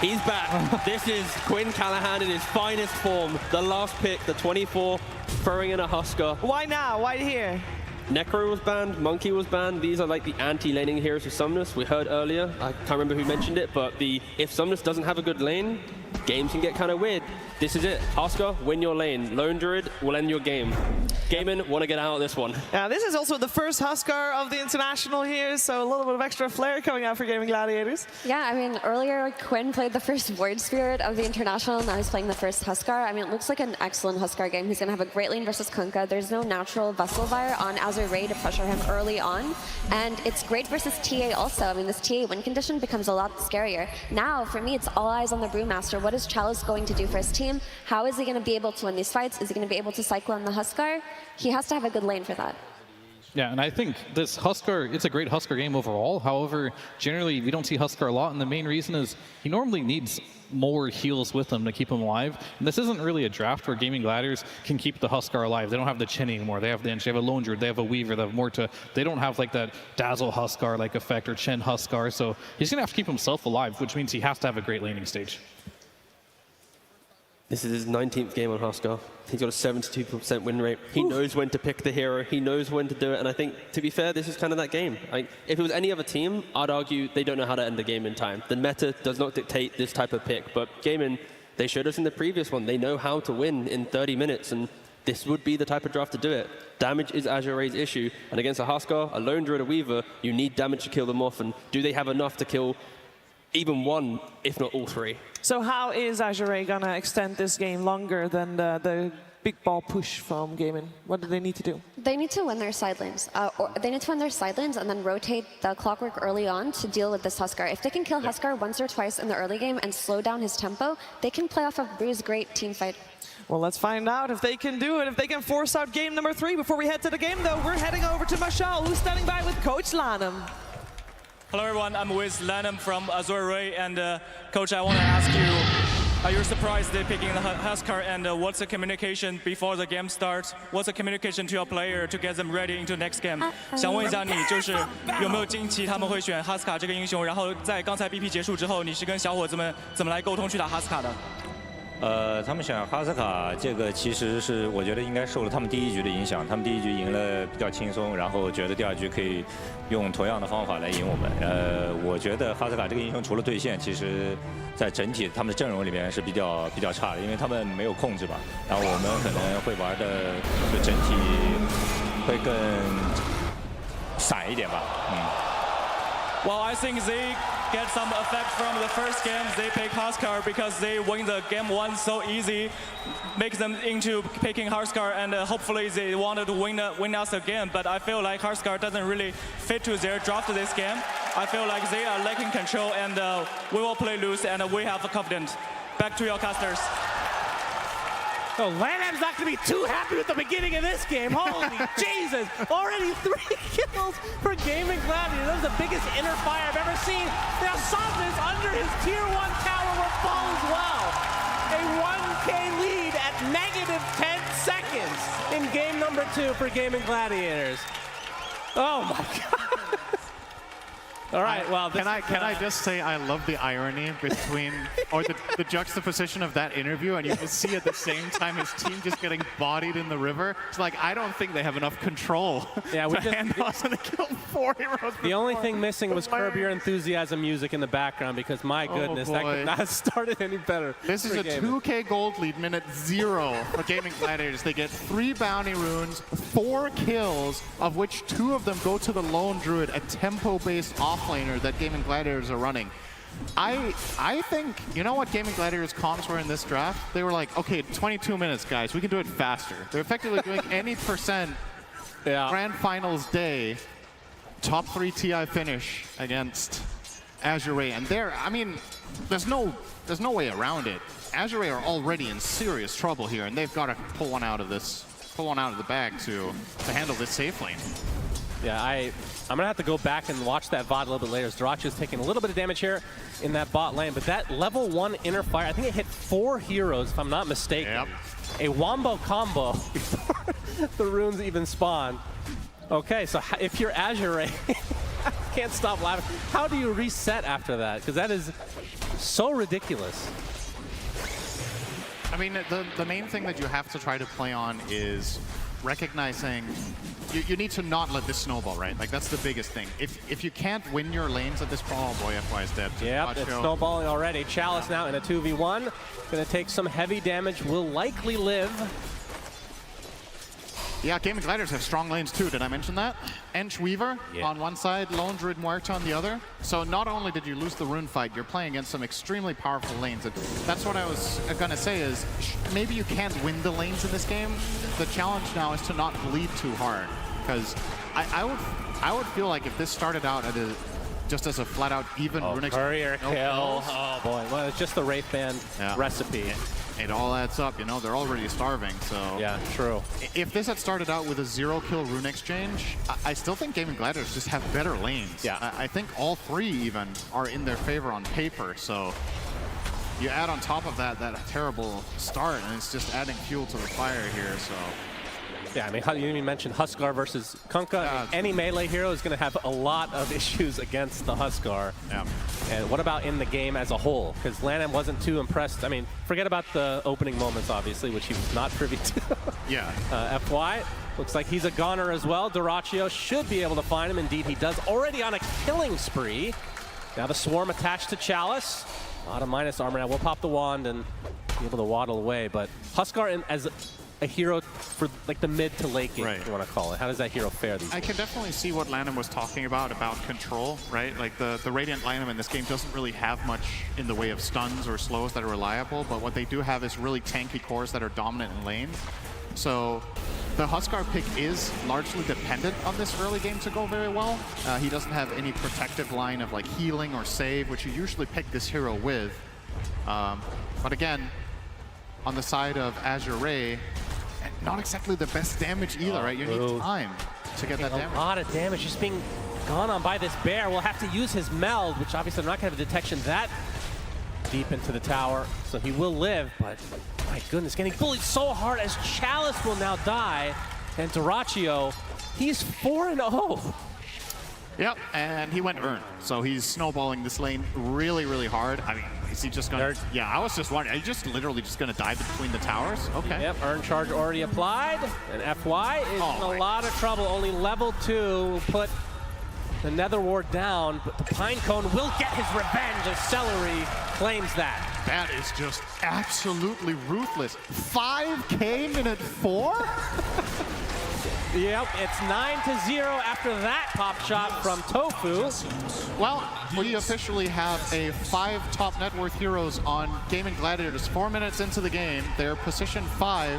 Speaker 3: He's back. This is Quinn Callahan in his finest form. The last pick, the 24, throwing in a Husker.
Speaker 4: Why now? Why here?
Speaker 3: Necro was banned, Monkey was banned. These are like the anti-laning heroes for Sumnus. We heard earlier, I can't remember who mentioned it, but if Sumnus doesn't have a good lane, games can get kind of weird. This is it. Husker, win your lane. Lone Druid will end your game. Gaimin want to get out of this one.
Speaker 4: Yeah, this is also the first Huskar of the International here, so a little bit of extra flair coming out for Gaming Gladiators.
Speaker 1: Yeah, I mean, earlier Quinn played the first Word Spirit of the International, now he's playing the first Huskar. I mean, it looks like an excellent Huskar game. He's going to have a great lane versus Kunkka. There's no natural Vesselfire on Azure Ray to pressure him early on, and it's great versus TA also. I mean, this TA win condition becomes a lot scarier. Now, for me, it's all eyes on the Brewmaster. What is Chalice going to do for his team? How is he going to be able to win these fights? Is he going to be able to cycle in the Huskar? He has to have a good lane for that.
Speaker 2: Yeah, and I think this Huskar, it's a great Huskar game overall. However, generally, we don't see Huskar a lot, and the main reason is he normally needs more heals with him to keep him alive. And this isn't really a draft where Gaming Gladiators can keep the Huskar alive. They don't have the Chin anymore. They have the Inch, they have a Lone Druid, they have a Weaver, they have Morta. They don't have like that Dazzle Huskar like effect or Chin Huskar, so he's going to have to keep himself alive, which means he has to have a great laning stage.
Speaker 3: This is his 19th game on Huskar. He's got a 72% win rate. He knows when to pick the hero. He knows when to do it. And I think, to be fair, this is kind of that game. If it was any other team, I'd argue they don't know how to end the game in time. The meta does not dictate this type of pick. But Gaimin, they showed us in the previous one, they know how to win in 30 minutes. And this would be the type of draft to do it. Damage is Azure Ray's issue. And against a Huskar, a Lone Druid, a Weaver, you need damage to kill them off. And do they have enough to kill even one, if not all three?
Speaker 4: So how is Azure Ray going to extend this game longer than the big ball push from Gaimin? What do they need to do?
Speaker 1: They need to win their side lanes. Or they need to win their side lanes and then rotate the Clockwork early on to deal with this Huskar. If they can kill Huskar once or twice in the early game and slow down his tempo, they can play off of Brew's great team fight.
Speaker 4: Well, let's find out if they can do it, if they can force out game number 3. Before we head to the game, though, we're heading over to Marshall, who's standing by with Coach Lanham.
Speaker 16: Hello everyone, I'm with Lanham from Azure Ray, and Coach, I want to ask you, are you surprised they're picking the Huskar, and what's the communication before the game starts? What's the communication to your player to get them ready into next game? 想问一下你，就是有没有惊奇他们会选 Huskar 这个英雄，然后在刚才 BP 结束之后，你是跟小伙子们怎么来沟通去打 Huskar 的？
Speaker 17: 他们选哈斯卡这个其实是我觉得应该受了他们第一局的影响，他们第一局赢了比较轻松，然后觉得第二局可以用同样的方法来赢我们。我觉得哈斯卡这个英雄除了对线，其实在整体他们的阵容里面是比较差的，因为他们没有控制吧。然后我们可能会玩的就整体会更散一点吧。
Speaker 16: Well, I think they get some effect from the first game. They pick Huskar because they win the game 1 so easy, makes them into picking Huskar, and hopefully they wanted to win us again. But I feel like Huskar doesn't really fit to their draft this game. I feel like they are lacking control, and we will play loose, and we have confidence. Back to your casters.
Speaker 7: So Lanham's not going to be too happy with the beginning of this game. Holy Jesus! Already 3 kills for Gaming Gladiators. That was the biggest inner fire I've ever seen. Now Softness under his tier 1 tower will fall as well. A 1K lead at negative 10 seconds in game number 2 for Gaming Gladiators. Oh my God. All right, well,
Speaker 8: can I just say I love the irony between, or the juxtaposition of that interview, and you can see at the same time his team just getting bodied in the river. It's like, I don't think they have enough control to handle us, and they killed 4 heroes.
Speaker 7: The only thing missing was Curb Your Enthusiasm music in the background, because my goodness, that could not have started any better.
Speaker 8: This is a 2K gold lead, minute 0 for Gaming Gladiators. They get 3 bounty runes, 4 kills, of which 2 of them go to the Lone Druid, a tempo-based offlaner that Gaming Gladiators are running. I think, you know what Gaming Gladiators comms were in this draft? They were like, okay, 22 minutes, guys. We can do it faster. They're effectively doing any percent Grand Finals day, top 3 TI finish against Azure Ray. And there, I mean, there's no way around it. Azure Ray are already in serious trouble here, and they've got to pull one out of the bag to handle this safe lane.
Speaker 7: Yeah, I'm going to have to go back and watch that VOD a little bit later. Zdracha's taking a little bit of damage here in that bot lane, but that level 1 inner fire, I think it hit 4 heroes, if I'm not mistaken.
Speaker 8: Yep.
Speaker 7: A wombo combo before the runes even spawn. Okay, so if you're Azure Ray, I can't stop laughing. How do you reset after that? Because that is so ridiculous.
Speaker 8: I mean, the main thing that you have to try to play on is recognizing you need to not let this snowball, right? Like, that's the biggest thing. If you can't win your lanes at this point, oh boy, FY is dead.
Speaker 7: Yep, it's snowballing already. Chalice now in a 2v1. Gonna take some heavy damage, will likely live.
Speaker 8: Yeah, Gaimin Gladiators have strong lanes too. Did I mention that? Ench Weaver on one side, Lone Druid Muerta on the other. So not only did you lose the rune fight, you're playing against some extremely powerful lanes. And that's what I was gonna say is maybe you can't win the lanes in this game. The challenge now is to not bleed too hard, because I would feel like if this started out at just as a flat-out even runic
Speaker 7: courier kill. Oh boy, well, it's just the Wraith Band recipe.
Speaker 8: It all adds up, you know, they're already starving, so...
Speaker 7: Yeah, true.
Speaker 8: If this had started out with a 0-kill rune exchange, I still think Gaimin Gladiators just have better lanes.
Speaker 7: Yeah.
Speaker 8: I think all three even are in their favor on paper, so... You add on top of that terrible start, and it's just adding fuel to the fire here, so...
Speaker 7: Yeah, I mean, you even mentioned Huskar versus Kunkka. Any melee hero is going to have a lot of issues against the Huskar.
Speaker 8: Yeah.
Speaker 7: And what about in the game as a whole? Because Lanham wasn't too impressed. I mean, forget about the opening moments, obviously, which he was not privy to.
Speaker 8: Yeah.
Speaker 7: FY, looks like he's a goner as well. Dyrachyo should be able to find him. Indeed, he does. Already on a killing spree. Now the Swarm attached to Chalice. A lot of minus armor now. We'll pop the wand and be able to waddle away. But Huskar as a hero for like the mid to late game, if you want to call it. How does that hero fare these days?
Speaker 8: I can definitely see what Lanham was talking about control, right? Like the Radiant Lanham in this game doesn't really have much in the way of stuns or slows that are reliable, but what they do have is really tanky cores that are dominant in lane. So the Huskar pick is largely dependent on this early game to go very well. He doesn't have any protective line of like healing or save, which you usually pick this hero with. But again, on the side of Azure, not exactly the best damage either, right? You need time to get that damage.
Speaker 7: A lot of damage just being gone on by this bear. We'll have to use his meld, which obviously they're not going to have a detection that deep into the tower, so he will live, but my goodness, getting bullied so hard as Chalice will now die, and Dyrachyo, he's 4-0.
Speaker 8: Yep, and he went Urn, so he's snowballing this lane really, really hard. I mean, is he just gonna... Yeah, I was just wondering, are you just literally just gonna dive between the towers? Okay.
Speaker 7: Yep, Urn charge already applied, and FY is in a lot of trouble. Only level 2 will put the Nether Ward down, but the Pinecone will get his revenge as Celery claims that.
Speaker 8: That is just absolutely ruthless. 5K minute 4?
Speaker 7: Yep, it's 9-0 after that pop shot from Tofu.
Speaker 8: Well, we officially have a 5 top net worth heroes on Gaimin Gladiators. 4 minutes into the game, their position 5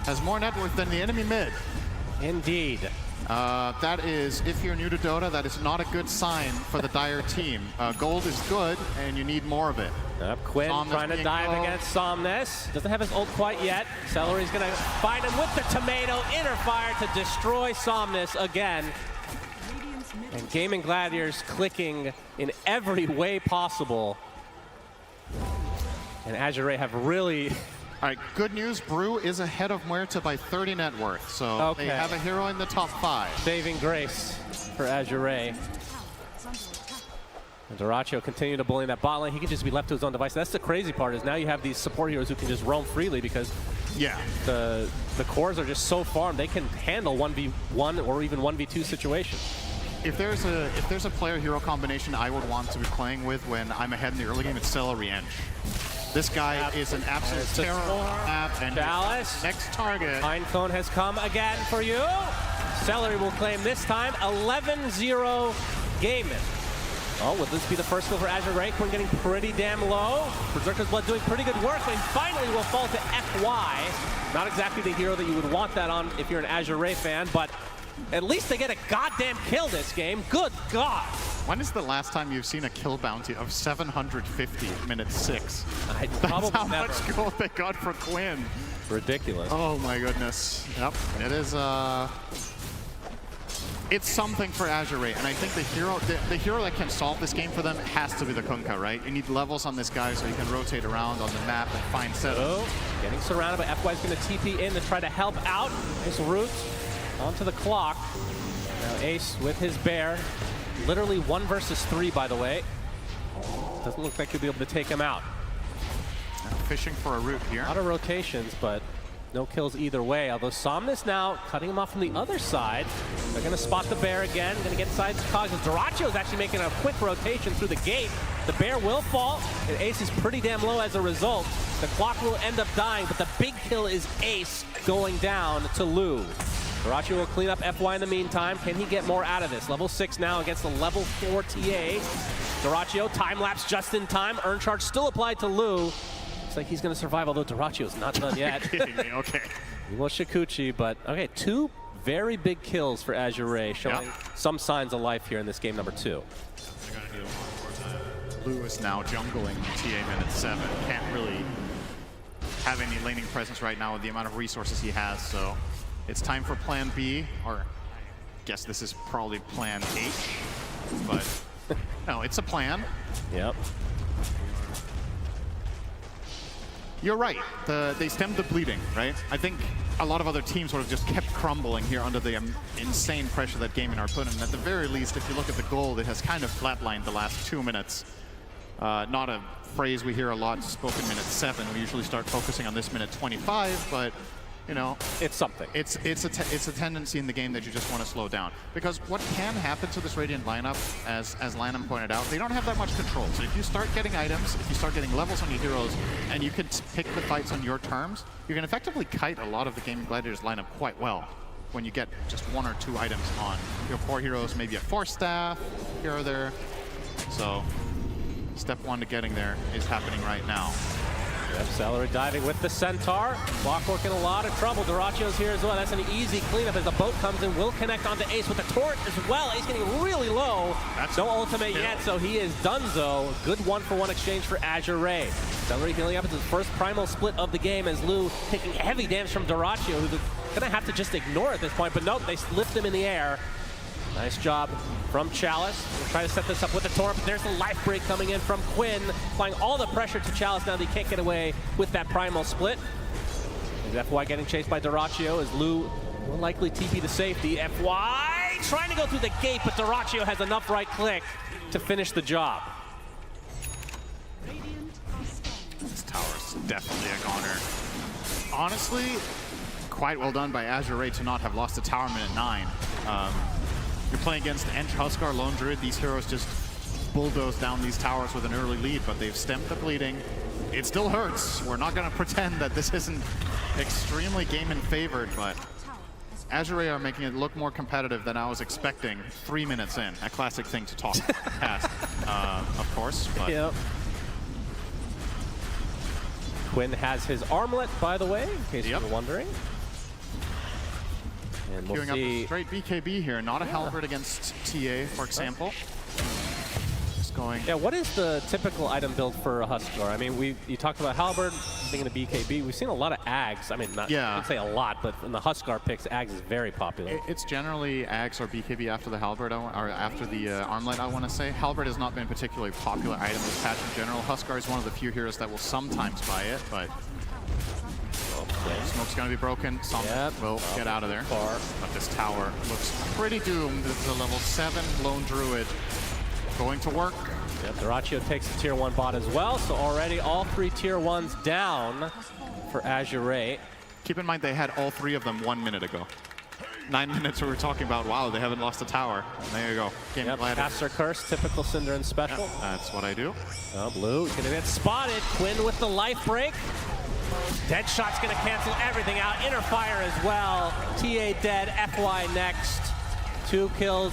Speaker 8: has more net worth than the enemy mid.
Speaker 7: Indeed.
Speaker 8: That is, if you're new to Dota, that is not a good sign for the Dire team. Gold is good, and you need more of it.
Speaker 7: Quinn
Speaker 8: Somnus
Speaker 7: trying to dive against Somnus. Doesn't have his ult quite yet. Celery's going to find him with the tomato. Inner fire to destroy Somnus again. And Gaimin Gladiators clicking in every way possible. And Azure have really...
Speaker 8: All right, good news, Brew is ahead of Muerta by 30 net worth, so they have a hero in the top 5.
Speaker 7: Saving grace for Azure. And Dyrachyo continue to bully that bot lane. He can just be left to his own device. That's the crazy part, is now you have these support heroes who can just roam freely because the cores are just so farmed. They can handle 1v1 or even 1v2 situations.
Speaker 8: If there's a player hero combination I would want to be playing with when I'm ahead in the early game, it's Celery Ench. This guy is an absolute terror on the map, and
Speaker 7: Chalice.
Speaker 8: Next target.
Speaker 7: Pinecone has come again for you. Celery will claim this time 11-0 Gaimin. Oh, will this be the first kill for Azure? Quinn getting pretty damn low. Berserker's Blood doing pretty good work, and finally will fall to FY. Not exactly the hero that you would want that on if you're an Azure fan, but at least they get a goddamn kill this game. Good God.
Speaker 8: When is the last time you've seen a kill bounty of 750 at minute 6? That's how much gold they got for Quinn.
Speaker 7: Ridiculous.
Speaker 8: Oh my goodness. Yep, it is it's something for Azure, and I think the hero that can solve this game for them has to be the Kunkka, right? You need levels on this guy so he can rotate around on the map and find setups.
Speaker 7: Oh, getting surrounded, but FY's going to TP in to try to help out. His root onto the clock. Now Ace with his bear. Literally 1 versus 3, by the way. Doesn't look like he'll be able to take him out.
Speaker 8: Fishing for a root here.
Speaker 7: A lot of rotations, but no kills either way. Although Somnus now cutting him off from the other side. They're going to spot the bear again. Going to get inside the cogs. Dyrachyo is actually making a quick rotation through the gate. The bear will fall, and Ace is pretty damn low as a result. The clock will end up dying, but the big kill is Ace going down to Lou. Dyrachyo will clean up FY in the meantime. Can he get more out of this? Level 6 now against the level 4 TA. Dyrachyo, time lapse just in time. Earn charge still applied to Lou. Looks like he's going to survive, although Dyrachyo's not done yet.
Speaker 8: Kidding me? Okay.
Speaker 7: He was Shikuchi, but okay, 2 very big kills for Azure, showing some signs of life here in this game number 2.
Speaker 8: Lou is now jungling TA minute 7. Can't really have any laning presence right now with the amount of resources he has, so it's time for plan B, or I guess this is probably plan H, but no, it's a plan.
Speaker 7: Yep.
Speaker 8: You're right. They stemmed the bleeding, right? I think a lot of other teams sort of just kept crumbling here under the insane pressure that Gaimin are putting. And at the very least, if you look at the gold, it has kind of flatlined the last 2 minutes. Not a phrase we hear a lot spoken minute 7. We usually start focusing on this minute 25, but you know,
Speaker 7: it's something.
Speaker 8: It's a tendency in the game that you just want to slow down, because what can happen to this Radiant lineup, as Lanham pointed out, they don't have that much control. So if you start getting items, if you start getting levels on your heroes, and you can pick the fights on your terms, you can effectively kite a lot of the Gaimin Gladiators lineup quite well when you get just 1 or 2 items on your core heroes, maybe a Force Staff here or there. So step 1 to getting there is happening right now.
Speaker 7: Yep, Celery diving with the Centaur. Clockwork in a lot of trouble. Dyrachyo's here as well. That's an easy cleanup as the boat comes in. Will connect onto Ace with the torrent as well. Ace getting really low. That's no ultimate yet, so he is donezo. Good 1-for-1 exchange for Azure. Celery healing up. It's his first primal split of the game as Lou taking heavy damage from Dyrachyo, who's going to have to just ignore at this point. But nope, they lift him in the air. Nice job from Chalice. We'll try to set this up with the torrent, but there's the life break coming in from Quinn, applying all the pressure to Chalice now that he can't get away with that primal split. There's FY getting chased by Dyrachyo as Lou will likely TP to safety. FY trying to go through the gate, but Dyrachyo has enough right click to finish the job.
Speaker 8: This tower's definitely a goner. Honestly, quite well done by Azure to not have lost the tower minute 9. You're playing against Ench, Huskar, Lone Druid. These heroes just bulldoze down these towers with an early lead, but they've stemmed the bleeding. It still hurts. We're not going to pretend that this isn't extremely Gaimin favored, but Azure are making it look more competitive than I was expecting 3 minutes in. A classic thing to talk past, of course. But
Speaker 7: yep. Quinn has his armlet, by the way, in case you were wondering. And we'll
Speaker 8: queuing up a straight BKB here, not a halberd against TA, for example. Just going.
Speaker 7: Yeah, what is the typical item build for a Huskar? I mean, you talked about halberd, thinking of BKB. We've seen a lot of Ags. I mean, I wouldn't say a lot, but in the Huskar picks, Ags is very popular.
Speaker 8: It's generally Ags or BKB after the halberd, or after the armlet, I want to say. Halberd has not been a particularly popular item this patch in general. Huskar is one of the few heroes that will sometimes buy it, but smoke's going to be broken. Some will get out of there. But this tower looks pretty doomed. This is a level 7 Lone Druid going to work.
Speaker 7: Yep, Dyrachyo takes the tier 1 bot as well, so already all 3 tier 1s down for Azure.
Speaker 8: Keep in mind they had all 3 of them 1 minute ago. 9 minutes we were talking about, wow, they haven't lost a tower. And there you go.
Speaker 7: Caster Curse, typical Cinderin special.
Speaker 8: Yep, that's what I do.
Speaker 7: Oh, Blue is going to get spotted. Quinn with the life break. Deadshot's going to cancel everything out. Inner fire as well. TA dead. FY next. 2 kills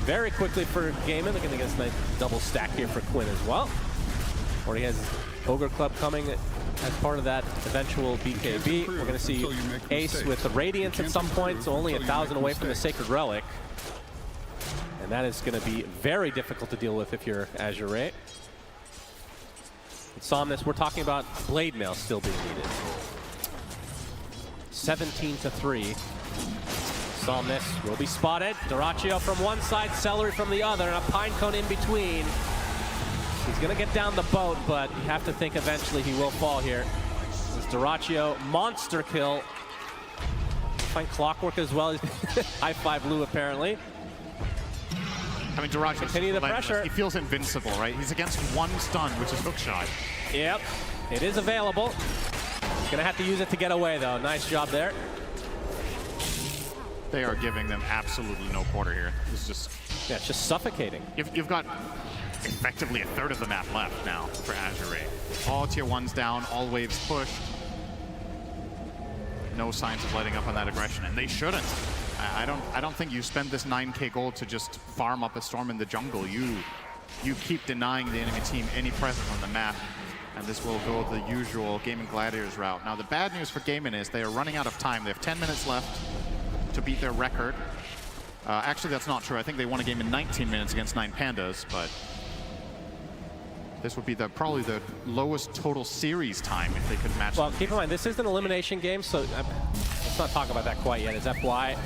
Speaker 7: very quickly for Gaimin. Looking against a nice double stack here for Quinn as well. Already has Ogre Club coming as part of that eventual BKB. We're going to see Ace with the Radiance at some point, so only 1,000 away from the Sacred Relic. And that is going to be very difficult to deal with if you're Azure. Somnus, we're talking about Blade Mail still being needed. 17-3. Somnus will be spotted. Dyrachyo from one side, Celery from the other, and a Pinecone in between. He's going to get down the boat, but you have to think eventually he will fall here. This Dyrachyo monster kill. Find Clockwork as well. High five Lou apparently.
Speaker 8: I mean, Dyrachyo
Speaker 7: continue the pressure.
Speaker 8: He feels invincible, right? He's against 1 stun, which is hookshot.
Speaker 7: Yep, it is available. He's gonna have to use it to get away, though. Nice job there.
Speaker 8: They are giving them absolutely no quarter here. It's just
Speaker 7: it's just suffocating.
Speaker 8: You've got effectively 1/3 of the map left now for Azure. All tier 1s down, all waves pushed. No signs of letting up on that aggression, and they shouldn't. I don't think you spend this 9k gold to just farm up a storm in the jungle. You keep denying the enemy team any presence on the map, and this will go the usual Gaimin Gladiators route. Now the bad news for Gaimin is they are running out of time. They have 10 minutes left to beat their record. Actually, that's not true. I think they won a game in 19 minutes against 9 Pandas, but this would be probably the lowest total series time if they could match.
Speaker 7: Well, keep in mind, this is an elimination game, so let's not talk about that quite yet. As FY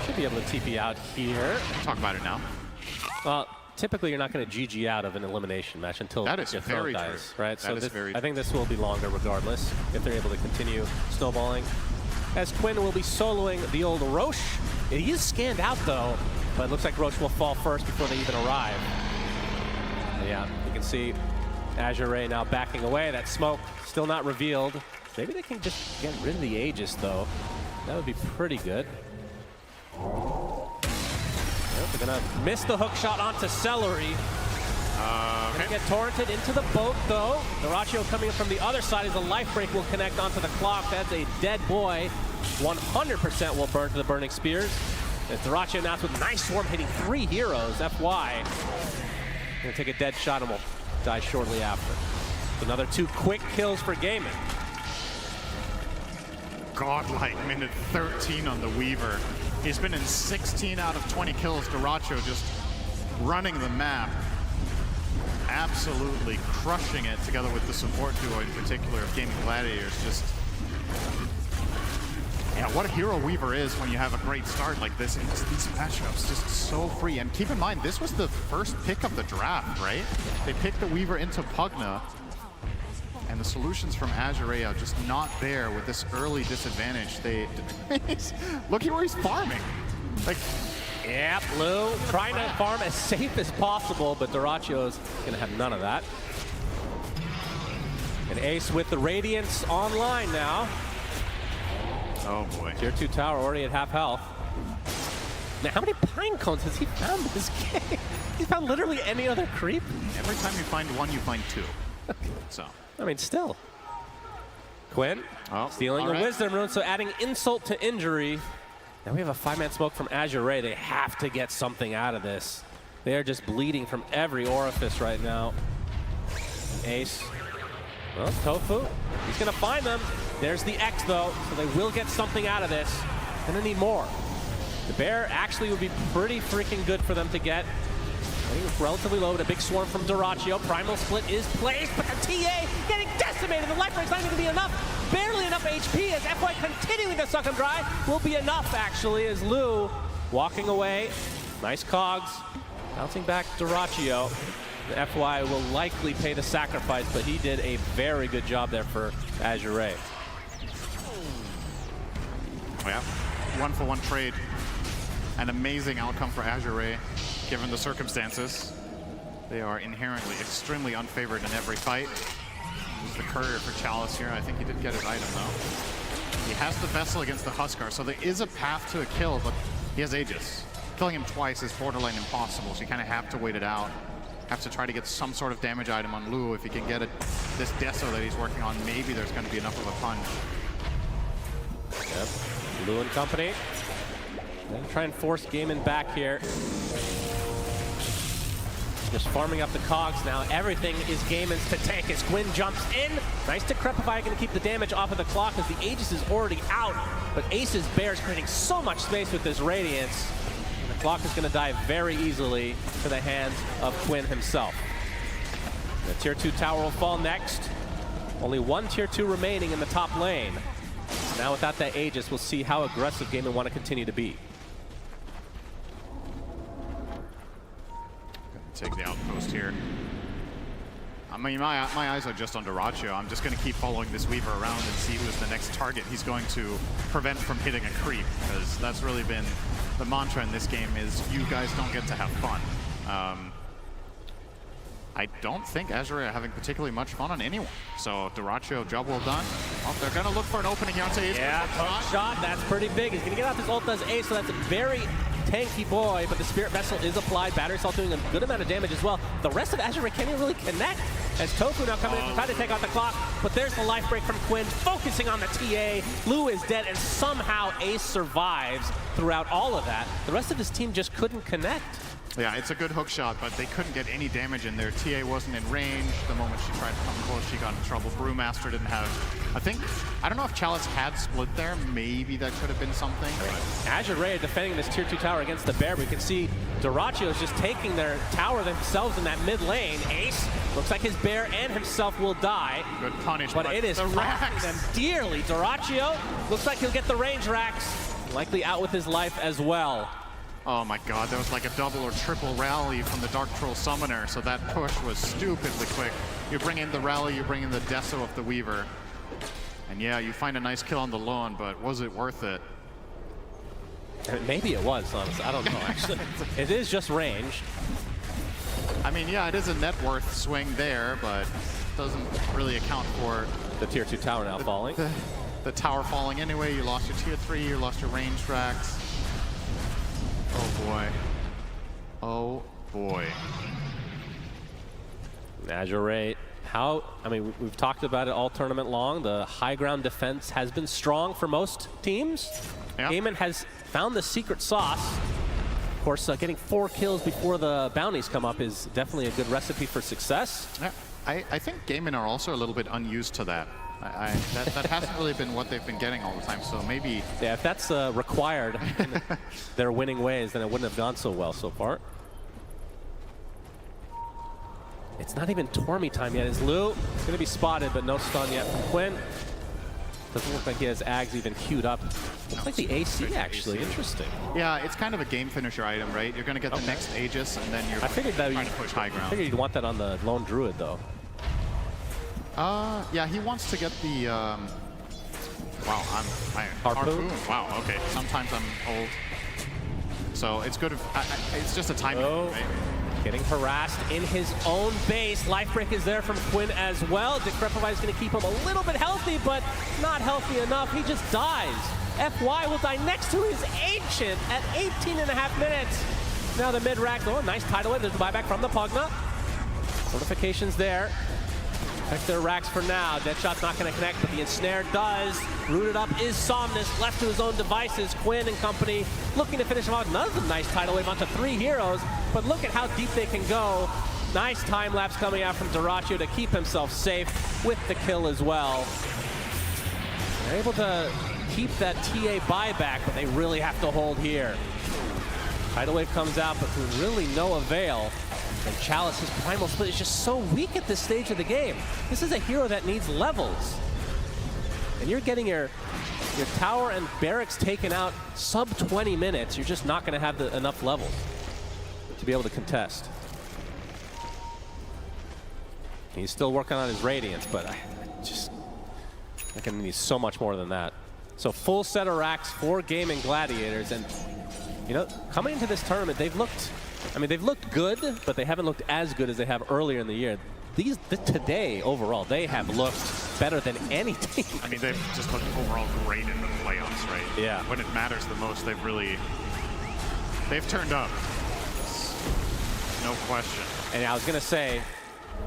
Speaker 7: should be able to TP out here.
Speaker 8: Talk about it now.
Speaker 7: Well, typically you're not going to GG out of an elimination match until your throw dies, right?
Speaker 8: That is very true.
Speaker 7: I think this will be longer regardless if they're able to continue snowballing. As Quinn will be soloing the old Roche. He is scanned out though, but it looks like Roche will fall first before they even arrive. Yeah, you can see Azure now backing away. That smoke still not revealed. Maybe they can just get rid of the Aegis though. That would be pretty good. They're gonna miss the hook shot onto Celery. Gonna get torrented into the boat though. Dyrachyo coming from the other side as the life break will connect onto the clock. That's a dead boy. 100% will burn to the burning spears. As Dyrachyo announced with nice swarm hitting 3 heroes. FY gonna take a dead shot and will die shortly after. Another 2 quick kills for Gaimin.
Speaker 8: Godlike minute 13 on the Weaver. He's been in 16 out of 20 kills. Dyrachyo just running the map. Absolutely crushing it together with the support duo in particular of Gaimin Gladiators. Just, yeah, what a hero Weaver is when you have a great start like this. And just these matchups just so free. And keep in mind, this was the first pick of the draft, right? They picked the Weaver into Pugna. And the solutions from Azure are just not there with this early disadvantage. Look at where he's farming. Like,
Speaker 7: yeah, Blue trying to farm as safe as possible, but Dyrachyo's gonna have none of that. And Ace with the Radiance online now.
Speaker 8: Oh boy.
Speaker 7: Tier 2 tower already at half health. Now, how many pine cones has he found this game? He's found literally any other creep?
Speaker 8: Every time you find one, you find 2. So.
Speaker 7: I mean, still. Quinn stealing a Wisdom Rune, so adding insult to injury. Now we have a 5-man smoke from Azure. They have to get something out of this. They are just bleeding from every orifice right now. Ace. Well, Tofu. He's going to find them. There's the X, though, so they will get something out of this. Going to need more. The bear actually would be pretty freaking good for them to get. I think it's relatively low, but a big swarm from Dyrachyo. Primal Split is placed, but the TA getting decimated. The life break's not even going to be enough. Barely enough HP as FY continuing to suck him dry. Will be enough, actually, as Lou walking away. Nice cogs. Bouncing back Dyrachyo. The FY will likely pay the sacrifice, but he did a very good job there for Azure.
Speaker 8: Oh yeah, 1-for-1 trade. An amazing outcome for Azure, given the circumstances. They are inherently extremely unfavored in every fight. This is the courier for Chalice here. I think he did get his item though. He has the Vessel against the Huskar, so there is a path to a kill, but he has Aegis. Killing him twice is borderline impossible, so you kind of have to wait it out. Have to try to get some sort of damage item on Lu. If he can get this Deso that he's working on, maybe there's going to be enough of a punch.
Speaker 7: Yep, Lu and company. Gonna try and force Gaimin back here. Just farming up the cogs now. Everything is Gaimin's to tank as Gwyn jumps in. Nice Decrepify, gonna keep the damage off of the clock as the Aegis is already out. But Ace's Bear's creating so much space with this Radiance. And the clock is gonna die very easily to the hands of Quinn himself. The tier 2 tower will fall next. Only 1 tier 2 remaining in the top lane. Now without that Aegis, we'll see how aggressive Gaimin want to continue to be.
Speaker 8: Take the outpost here. I mean, my eyes are just on Dyrachyo. I'm just going to keep following this Weaver around and see who's the next target he's going to prevent from hitting a creep, because that's really been the mantra in this game is you guys don't get to have fun. I don't think Azure are having particularly much fun on anyone. So Dyrachyo, job well done. Oh, they're going to look for an opening here.
Speaker 7: Yeah, hook shot, that's pretty big. He's going to get out this ult as Ace, so that's a very tanky boy, but the Spirit Vessel is applied. Battery Assault doing a good amount of damage as well. The rest of Azure can't even really connect. as Tofu now coming in to try to take out the clock, but there's the life break from Quinn, focusing on the TA. Lou is dead, and somehow Ace survives throughout all of that. The rest of his team just couldn't connect.
Speaker 8: Yeah, it's a good hook shot, but they couldn't get any damage in there. TA wasn't in range. The moment she tried to come close, she got in trouble. Brewmaster didn't have, I don't know if Chalice had split there. Maybe that could have been something.
Speaker 7: Azure Ray defending this tier 2 tower against the Bear. We can see Doraccio is just taking their tower themselves in that mid lane. Ace looks like his Bear and himself will die.
Speaker 8: Good punish,
Speaker 7: but it is
Speaker 8: the racks
Speaker 7: them dearly. Doraccio looks like he'll get the range racks. Likely out with his life as well.
Speaker 8: Oh my god, that was like a double or triple rally from the Dark Troll Summoner, so that push was stupidly quick. You bring in the rally, you bring in the Deso of the Weaver. And yeah, you find a nice kill on the lawn, but was it worth it?
Speaker 7: Maybe it was, honestly. I don't know, actually. It is just ranged.
Speaker 8: I mean, yeah, it is a net worth swing there, but doesn't really account for
Speaker 7: the tier 2 tower now falling.
Speaker 8: The tower falling anyway. You lost your tier 3, you lost your range tracks. Oh boy. Oh boy.
Speaker 7: Azure Ray, we've talked about it all tournament long. The high ground defense has been strong for most teams.
Speaker 8: Yep.
Speaker 7: Gaimin has found the secret sauce. Of course, getting 4 kills before the bounties come up is definitely a good recipe for success.
Speaker 8: Yeah, I think Gaimin are also a little bit unused to that. That hasn't really been what they've been getting all the time, so maybe...
Speaker 7: Yeah, if that's required in their winning ways, then it wouldn't have gone so well so far. It's not even Tormy time yet. Is Lou going to be spotted, but no stun yet from Quinn. Doesn't look like he has Ags even queued up. Looks like the AC, actually. Interesting.
Speaker 8: Yeah, it's kind of a game finisher item, right? You're going to get the next Aegis, and then you're trying to push high ground.
Speaker 7: I figured you'd want that on the lone Druid, though.
Speaker 8: Yeah, he wants to get the, wow,
Speaker 7: Harpoon?
Speaker 8: Wow, okay. Sometimes I'm old. So it's good if, it's just a timing, right?
Speaker 7: Getting harassed in his own base. Lifebreak is there from Quinn as well. Decrepify is going to keep him a little bit healthy, but not healthy enough. He just dies. FY will die next to his Ancient at 18.5 minutes. Now the mid-rack, oh, nice tidal wave. There's the buyback from the Pugna. Fortifications there. Protect their racks for now. Deadshot's not going to connect, but the Ensnare does. Rooted up is Somnus, left to his own devices. Quinn and company looking to finish him out. Another nice tidal wave onto 3 heroes, but look at how deep they can go. Nice time lapse coming out from Doraccio to keep himself safe with the kill as well. They're able to keep that TA buyback, but they really have to hold here. Tidal wave comes out, but to really no avail. And Chalice's Primal Split is just so weak at this stage of the game. This is a hero that needs levels. And you're getting your tower and barracks taken out sub 20 minutes. You're just not going to have enough levels to be able to contest. He's still working on his Radiance, but I think he needs so much more than that. So full set of racks for Gaimin Gladiators. And, you know, coming into this tournament, they've looked good, but they haven't looked as good as they have earlier in the year. Today, overall, they have looked better than any team.
Speaker 8: I mean, they've just looked overall great in the playoffs, right?
Speaker 7: Yeah.
Speaker 8: When it matters the most, they've turned up. No question.
Speaker 7: And I was going to say,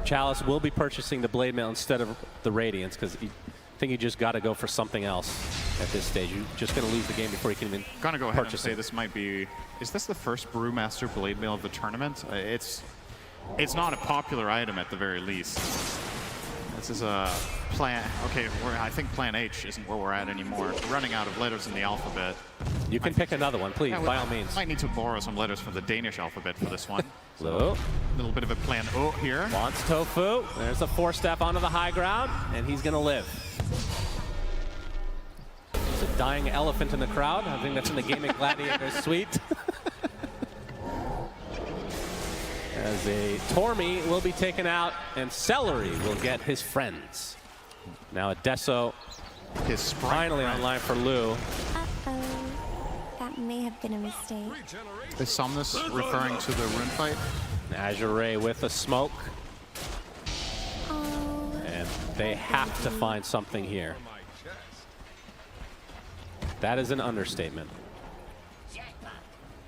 Speaker 7: Chalice will be purchasing the Blade Mail instead of the Radiance, because I think you just got to go for something else at this stage. You're just going to lose the game before you can even
Speaker 8: Gonna go ahead and
Speaker 7: purchase
Speaker 8: say
Speaker 7: it.
Speaker 8: this might be, is this the first Brewmaster Blade Mail of the tournament? It's not a popular item at the very least. This is a plan, okay, I think plan H isn't where we're at anymore. We're running out of letters in the alphabet.
Speaker 7: You can pick another one, please, by all means.
Speaker 8: Might need to borrow some letters from the Danish alphabet for this one.
Speaker 7: So,
Speaker 8: a little bit of a plan O here.
Speaker 7: Wants Tofu. There's a 4-step onto the high ground, and he's going to live. There's a dying elephant in the crowd. I think that's in the Gaimin Gladiators suite. As a Tormy will be taken out, and Celery will get his friends. Now a Deso
Speaker 8: is
Speaker 7: finally online for Lou.
Speaker 1: Uh-oh. That may have been a mistake.
Speaker 8: Is Somnus referring to the rune fight?
Speaker 7: Azure Ray with a smoke.
Speaker 1: Oh.
Speaker 7: And they have to find something here. That is an understatement.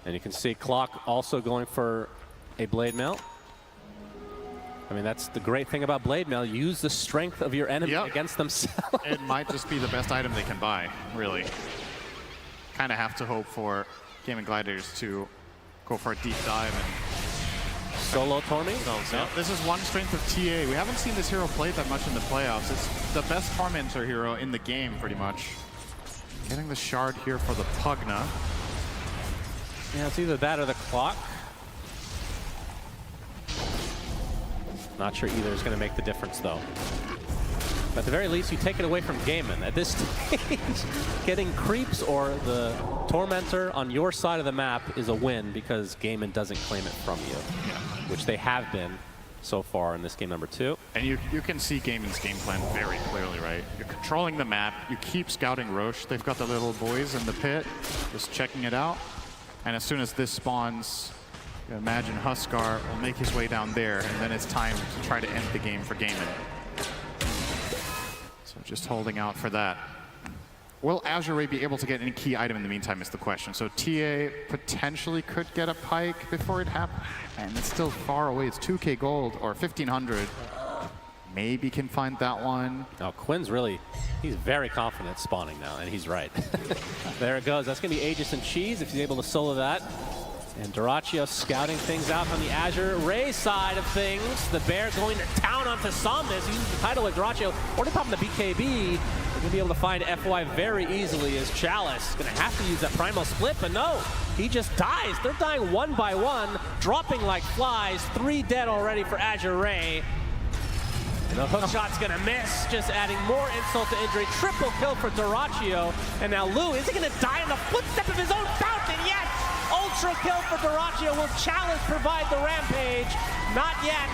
Speaker 7: And you can see Clock also going for a Blade Mail. I mean, that's the great thing about Blade Mail. Use the strength of your enemy against themselves.
Speaker 8: It might just be the best item they can buy, really. Kind of have to hope for Gaimin Gladiators to go for a deep dive and
Speaker 7: solo Tormy.
Speaker 8: Yeah. This is one strength of TA. We haven't seen this hero played that much in the playoffs. It's the best Tormentor hero in the game, pretty much. Getting the shard here for the Pugna.
Speaker 7: Yeah, it's either that or the clock. Not sure either is going to make the difference, though. But at the very least, you take it away from Gaimin. At this stage, getting creeps or the Tormentor on your side of the map is a win because Gaimin doesn't claim it from you, which they have been so far in this game number 2.
Speaker 8: And you can see Gaimin's game plan very clearly, right? You're controlling the map. You keep scouting Roche. They've got the little boys in the pit, just checking it out. And as soon as this spawns, you imagine Huskar will make his way down there, and then it's time to try to end the game for Gaimin. So just holding out for that. Will Azure be able to get any key item in the meantime is the question. So TA potentially could get a Pike before it happens. And it's still far away. It's 2k gold or 1,500. Maybe can find that one.
Speaker 7: Oh, Quinn's really, he's very confident spawning now, and he's right. There it goes. That's going to be Aegis and Cheese if he's able to solo that. And Duraccio scouting things out on the Azure Ray side of things. The Bear going to town on Somnus. He uses the title with Duraccio. Already popping the BKB. They're going to be able to find FY very easily as Chalice. Going to have to use that Primal Split, but no. He just dies. They're dying one by one, dropping like flies. 3 dead already for Azure Ray. And the hook shot's going to miss, just adding more insult to injury. Triple kill for Duraccio. And now Lou, is he going to die in the footstep of his own fountain? Yes! Ultra kill for Duraccio. Will Chalice provide the rampage? Not yet.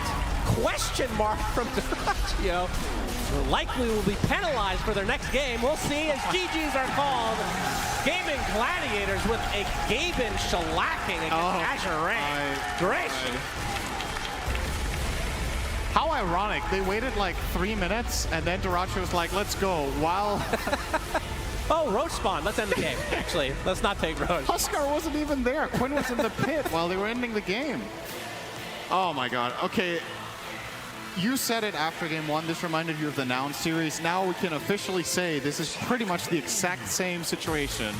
Speaker 7: Question mark from Duraccio. Likely will be penalized for their next game. We'll see as GGs are called. Gaimin Gladiators with a Gaimin shellacking against Azure Ray. Great.
Speaker 8: How ironic. They waited like 3 minutes, and then Duraccio was like, let's go. While...
Speaker 7: Oh, Roche spawn. Let's end the game, actually. Let's not take Roche.
Speaker 8: Huskar wasn't even there. Quinn was in the pit while they were ending the game. Oh my god. Okay. You said it after game 1. This reminded you of the Noun series. Now we can officially say this is pretty much the exact same situation.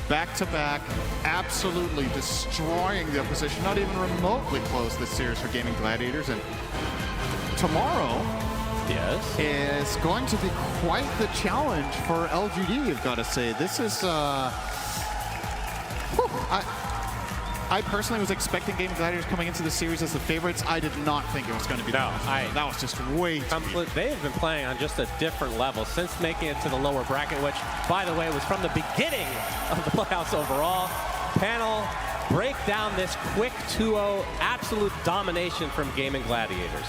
Speaker 8: Back to back, absolutely destroying the opposition. Not even remotely close this series for Gaimin Gladiators. And tomorrow is going to be quite the challenge for LGD, I've got to say. This is, I personally was expecting Gaimin Gladiators coming into the series as the favorites. I did not think it was going to be that was just way too deep.
Speaker 7: They've been playing on just a different level since making it to the lower bracket, which, by the way, was from the beginning of the playoffs overall. Panel break down this quick 2-0 absolute domination from Gaimin Gladiators.